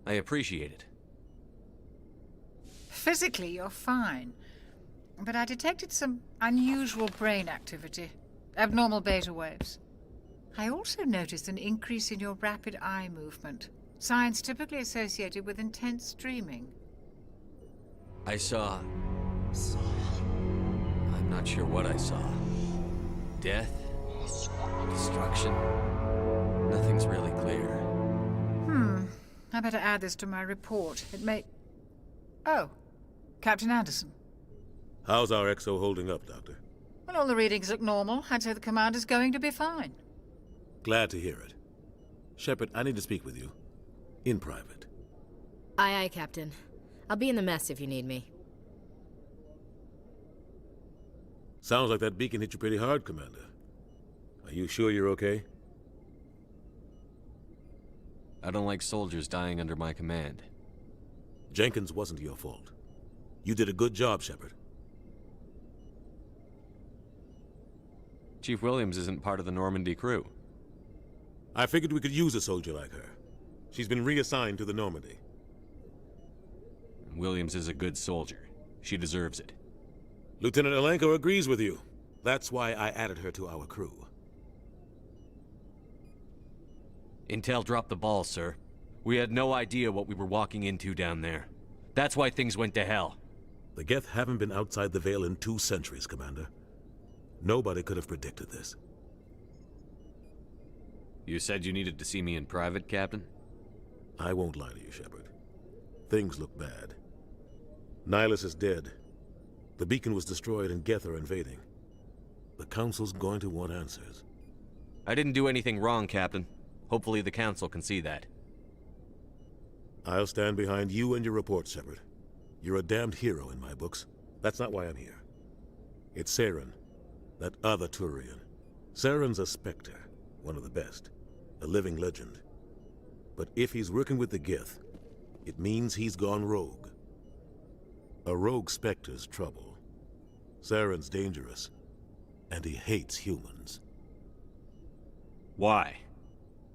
I appreciate it. Physically, you're fine. But I detected some unusual brain activity. Abnormal beta waves. I also noticed an increase in your rapid eye movement. Signs typically associated with intense dreaming. I saw... I'm not sure what I saw. Death? Destruction? Nothing's really clear. I better add this to my report. It may... Oh, Captain Anderson. How's our XO holding up, Doctor? Well, all the readings look normal. I'd say the commander's going to be fine. Glad to hear it. Shepard, I need to speak with you. In private. Aye, aye, Captain. I'll be in the mess if you need me. Sounds like that beacon hit you pretty hard, Commander. Are you sure you're okay? I don't like soldiers dying under my command. Jenkins wasn't your fault. You did a good job, Shepard. Chief Williams isn't part of the Normandy crew. I figured we could use a soldier like her. She's been reassigned to the Normandy. Williams is a good soldier. She deserves it. Lieutenant Alenko agrees with you. That's why I added her to our crew. Intel dropped the ball, sir. We had no idea what we were walking into down there. That's why things went to hell. The Geth haven't been outside the Veil in 2 centuries, Commander. Nobody could have predicted this. You said you needed to see me in private, Captain? I won't lie to you, Shepard. Things look bad. Nihilus is dead. The beacon was destroyed and Geth are invading. The Council's going to want answers. I didn't do anything wrong, Captain. Hopefully the Council can see that. I'll stand behind you and your report, Shepard. You're a damned hero in my books. That's not why I'm here. It's Saren, that other Turian. Saren's a Spectre, one of the best. A living legend. But if he's working with the Geth, it means he's gone rogue. A rogue Spectre's trouble. Saren's dangerous, and he hates humans. Why?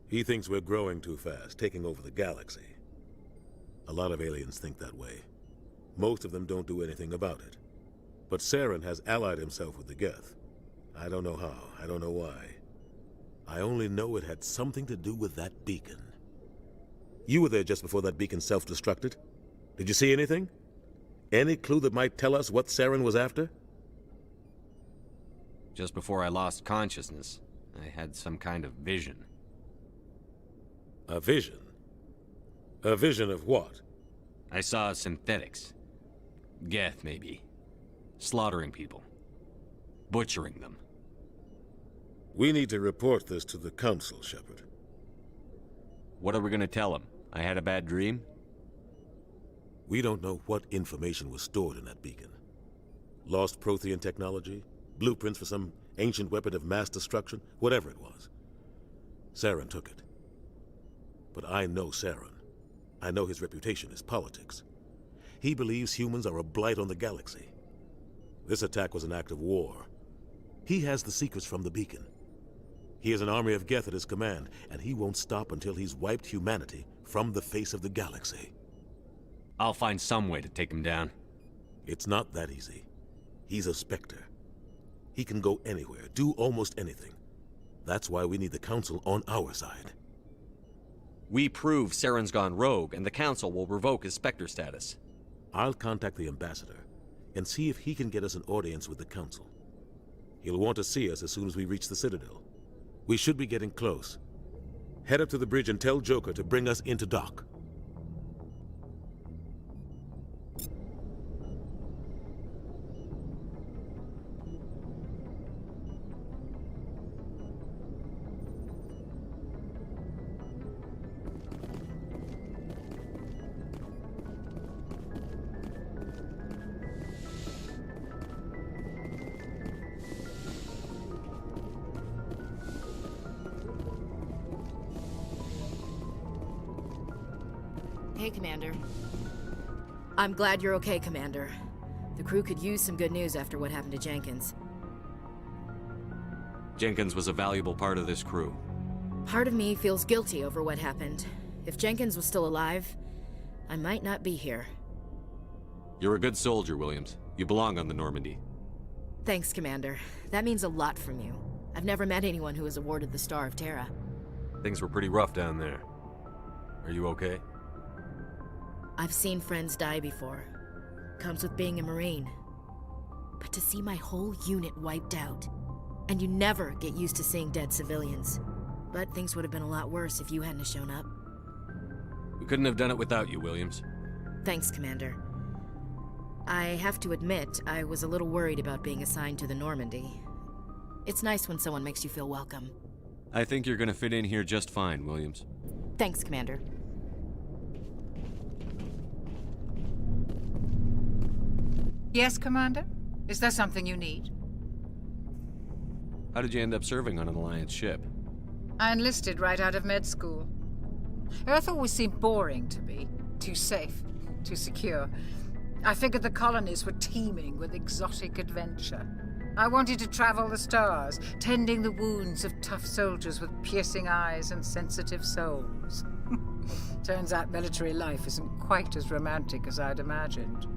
He thinks we're growing too fast, taking over the galaxy. A lot of aliens think that way. Most of them don't do anything about it. But Saren has allied himself with the Geth. I don't know how, I don't know why. I only know it had something to do with that beacon. You were there just before that beacon self-destructed. Did you see anything? Any clue that might tell us what Saren was after? Just before I lost consciousness, I had some kind of vision. A vision? A vision of what? I saw synthetics. Geth, maybe. Slaughtering people. Butchering them. We need to report this to the Council, Shepard. What are we gonna tell them? I had a bad dream? We don't know what information was stored in that beacon. Lost Prothean technology? Blueprints for some ancient weapon of mass destruction? Whatever it was. Saren took it. But I know Saren. I know his reputation is politics. He believes humans are a blight on the galaxy. This attack was an act of war. He has the secrets from the beacon. He has an army of Geth at his command, and he won't stop until he's wiped humanity from the face of the galaxy. I'll find some way to take him down. It's not that easy. He's a Spectre. He can go anywhere, do almost anything. That's why we need the Council on our side. We prove Saren's gone rogue, and the Council will revoke his Spectre status. I'll contact the Ambassador, and see if he can get us an audience with the Council. He'll want to see us as soon as we reach the Citadel. We should be getting close. Head up to the bridge and tell Joker to bring us into dock. Hey, Commander. I'm glad you're okay, Commander. The crew could use some good news after what happened to Jenkins. Jenkins was a valuable part of this crew. Part of me feels guilty over what happened. If Jenkins was still alive, I might not be here. You're a good soldier, Williams. You belong on the Normandy. Thanks, Commander. That means a lot from you. I've never met anyone who was awarded the Star of Terra. Things were pretty rough down there. Are you okay? I've seen friends die before. Comes with being a Marine. But to see my whole unit wiped out, and you never get used to seeing dead civilians. But things would have been a lot worse if you hadn't shown up. We couldn't have done it without you, Williams. Thanks, Commander. I have to admit, I was a little worried about being assigned to the Normandy. It's nice when someone makes you feel welcome. I think you're gonna fit in here just fine, Williams. Thanks, Commander. Yes, Commander? Is there something you need? How did you end up serving on an Alliance ship? I enlisted right out of med school. Earth always seemed boring to me. Too safe, too secure. I figured the colonies were teeming with exotic adventure. I wanted to travel the stars, tending the wounds of tough soldiers with piercing eyes and sensitive souls. Turns out military life isn't quite as romantic as I'd imagined.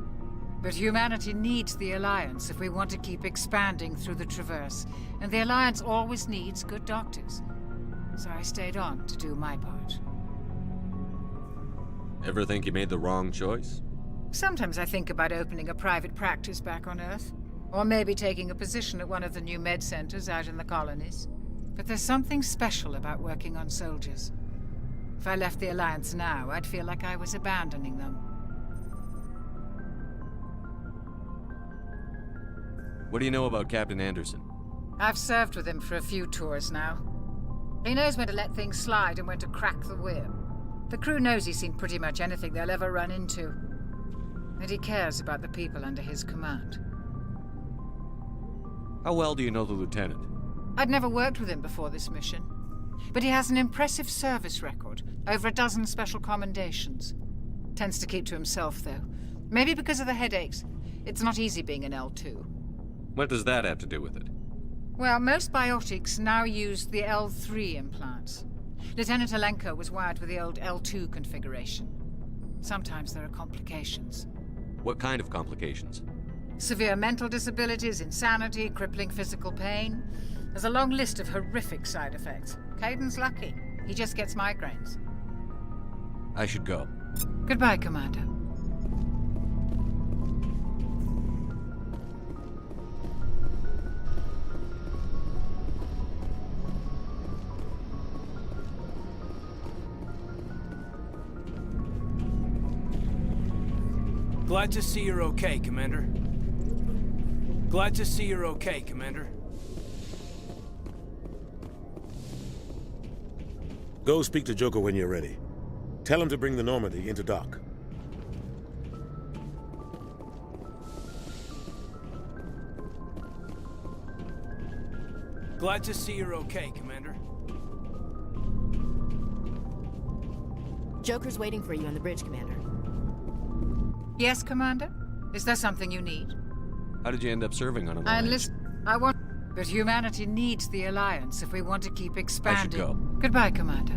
But humanity needs the Alliance if we want to keep expanding through the Traverse, and the Alliance always needs good doctors. So I stayed on to do my part. Ever think you made the wrong choice? Sometimes I think about opening a private practice back on Earth, or maybe taking a position at one of the new med centers out in the colonies. But there's something special about working on soldiers. If I left the Alliance now, I'd feel like I was abandoning them. What do you know about Captain Anderson? I've served with him for a few tours now. He knows when to let things slide and when to crack the whip. The crew knows he's seen pretty much anything they'll ever run into. And he cares about the people under his command. How well do you know the lieutenant? I'd never worked with him before this mission. But he has an impressive service record, over a dozen special commendations. Tends to keep to himself, though. Maybe because of the headaches. It's not easy being an L2. What does that have to do with it? Well, most biotics now use the L3 implants. Lieutenant Alenko was wired with the old L2 configuration. Sometimes there are complications. What kind of complications? Severe mental disabilities, insanity, crippling physical pain. There's a long list of horrific side effects. Caden's lucky. He just gets migraines. I should go. Goodbye, Commander. Glad to see you're okay, Commander. Glad to see you're okay, Commander. Go speak to Joker when you're ready. Tell him to bring the Normandy into dock. Glad to see you're okay, Commander. Joker's waiting for you on the bridge, Commander. Yes, Commander? Is there something you need? How did you end up serving on an I alliance? I want... But humanity needs the Alliance if we want to keep expanding. I should go. Goodbye, Commander.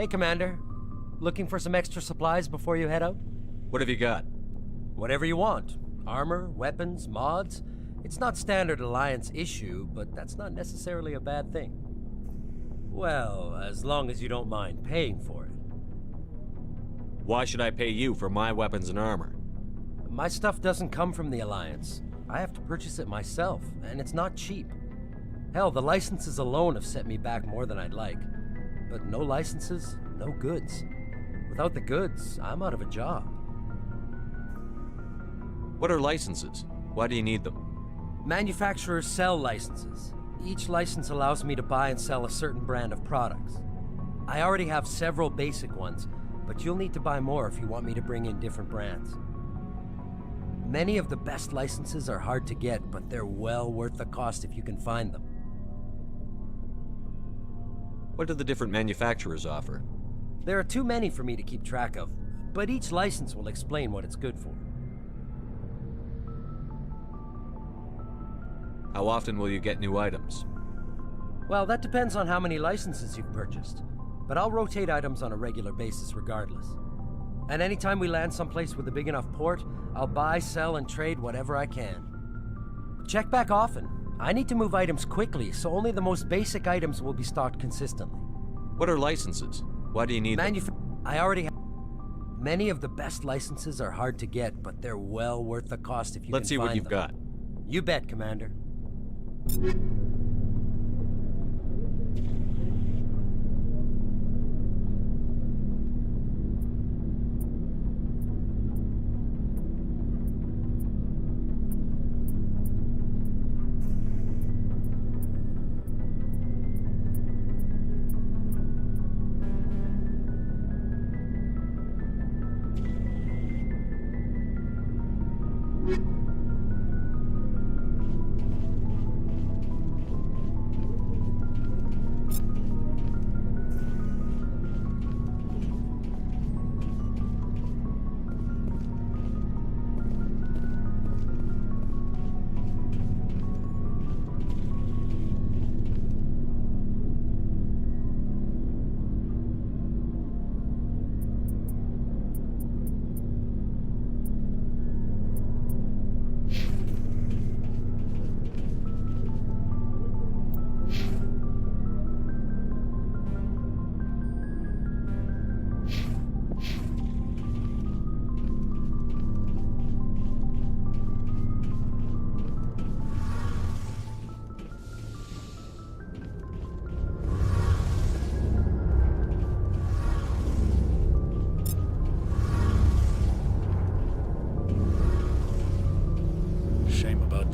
Hey, Commander. Looking for some extra supplies before you head out? What have you got? Whatever you want. Armor, weapons, mods. It's not standard Alliance issue, but that's not necessarily a bad thing. Well, as long as you don't mind paying for it. Why should I pay you for my weapons and armor? My stuff doesn't come from the Alliance. I have to purchase it myself, and it's not cheap. Hell, the licenses alone have set me back more than I'd like. But no licenses, no goods. Without the goods, I'm out of a job. What are licenses? Why do you need them? Manufacturers sell licenses. Each license allows me to buy and sell a certain brand of products. I already have several basic ones, but you'll need to buy more if you want me to bring in different brands. Many of the best licenses are hard to get, but they're well worth the cost if you can find them. What do the different manufacturers offer? There are too many for me to keep track of, but each license will explain what it's good for. How often will you get new items? Well, that depends on how many licenses you've purchased, but I'll rotate items on a regular basis regardless. And anytime we land someplace with a big enough port, I'll buy, sell, and trade whatever I can. Check back often. I need to move items quickly, so only the most basic items will be stocked consistently. What are licenses? Why do you need them? I already have... Many of the best licenses are hard to get, but they're well worth the cost if you Let's see what you've got. You bet, Commander.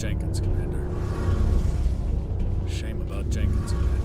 Jenkins, Commander. Shame about Jenkins, Commander.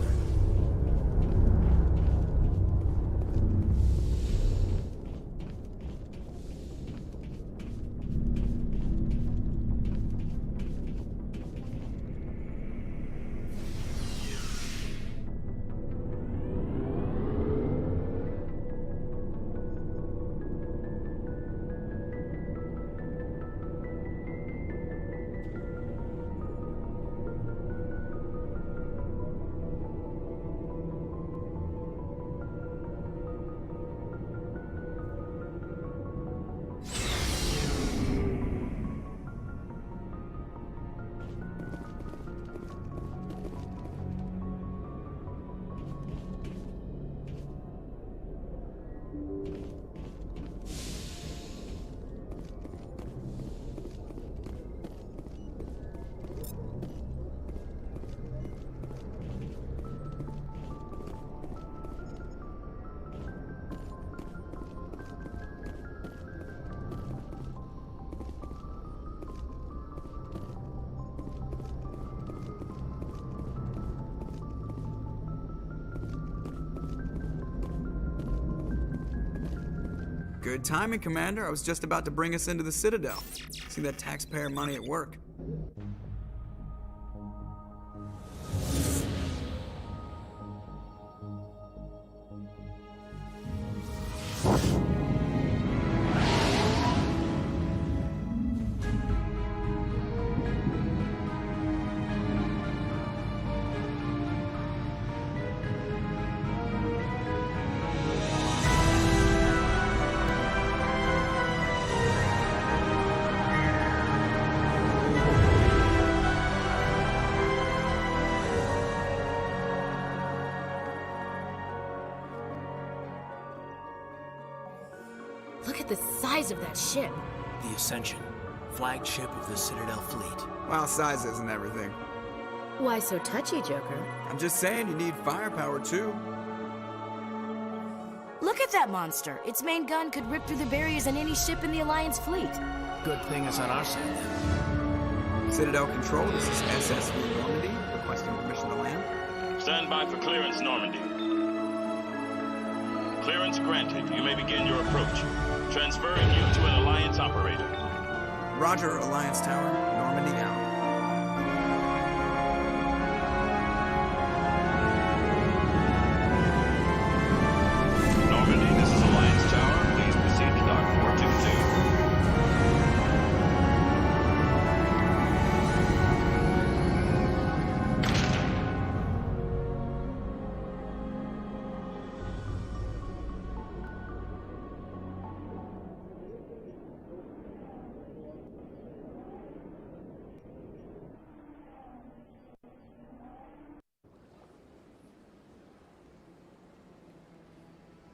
Good timing, Commander. I was just about to bring us into the Citadel. See that taxpayer money at work. Look at the size of that ship. The Ascension, flagship of the Citadel fleet. Well, size isn't everything. Why so touchy, Joker? I'm just saying you need firepower, too. Look at that monster. Its main gun could rip through the barriers in any ship in the Alliance fleet. Good thing it's on our side, then. Citadel Control, this is SSV Normandy, requesting permission to land. Stand by for clearance, Normandy. Clearance granted. You may begin your approach. Transferring you to an Alliance operator. Roger, Alliance Tower. Normandy out. Normandy, this is Alliance Tower. Please proceed to Dock 422.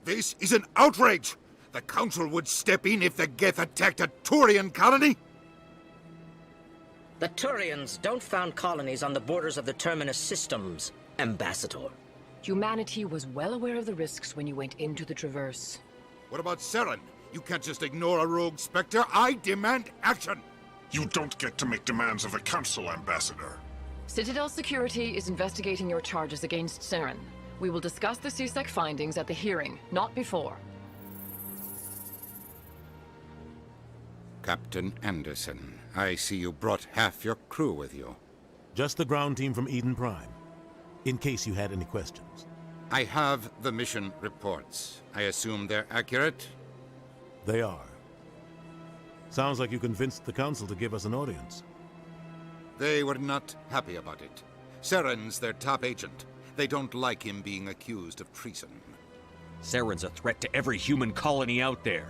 This is an outrage! The Council would step in if the Geth attacked a Turian colony? The Turians don't found colonies on the borders of the Terminus systems, Ambassador. Humanity was well aware of the risks when you went into the Traverse. What about Saren? You can't just ignore a rogue Spectre. I demand action! You don't get to make demands of the Council, Ambassador. Citadel Security is investigating your charges against Saren. We will discuss the CSEC findings at the hearing, not before. Captain Anderson, I see you brought half your crew with you. Just the ground team from Eden Prime, in case you had any questions. I have the mission reports. I assume they're accurate? They are. Sounds like you convinced the Council to give us an audience. They were not happy about it. Saren's their top agent. They don't like him being accused of treason. Saren's a threat to every human colony out there.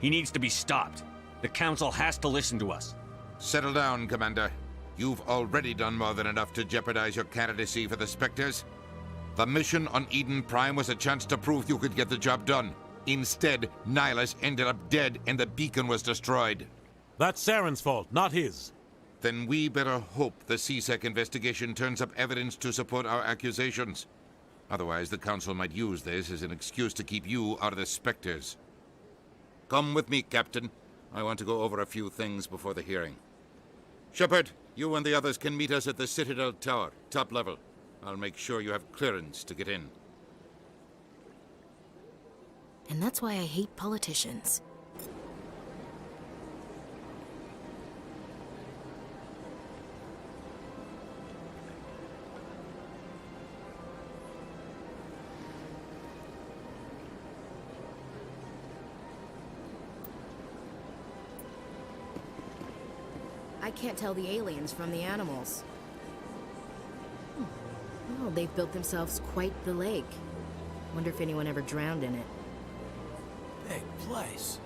He needs to be stopped. The Council has to listen to us. Settle down, Commander. You've already done more than enough to jeopardize your candidacy for the Spectres. The mission on Eden Prime was a chance to prove you could get the job done. Instead, Nihilus ended up dead and the beacon was destroyed. That's Saren's fault, not his. Then we better hope the CSEC investigation turns up evidence to support our accusations. Otherwise, the Council might use this as an excuse to keep you out of the Spectres. Come with me, Captain. I want to go over a few things before the hearing. Shepard, you and the others can meet us at the Citadel Tower, top level. I'll make sure you have clearance to get in. And that's why I hate politicians. I can't tell the aliens from the animals. Oh, they've built themselves quite the lake. Wonder if anyone ever drowned in it. Big place.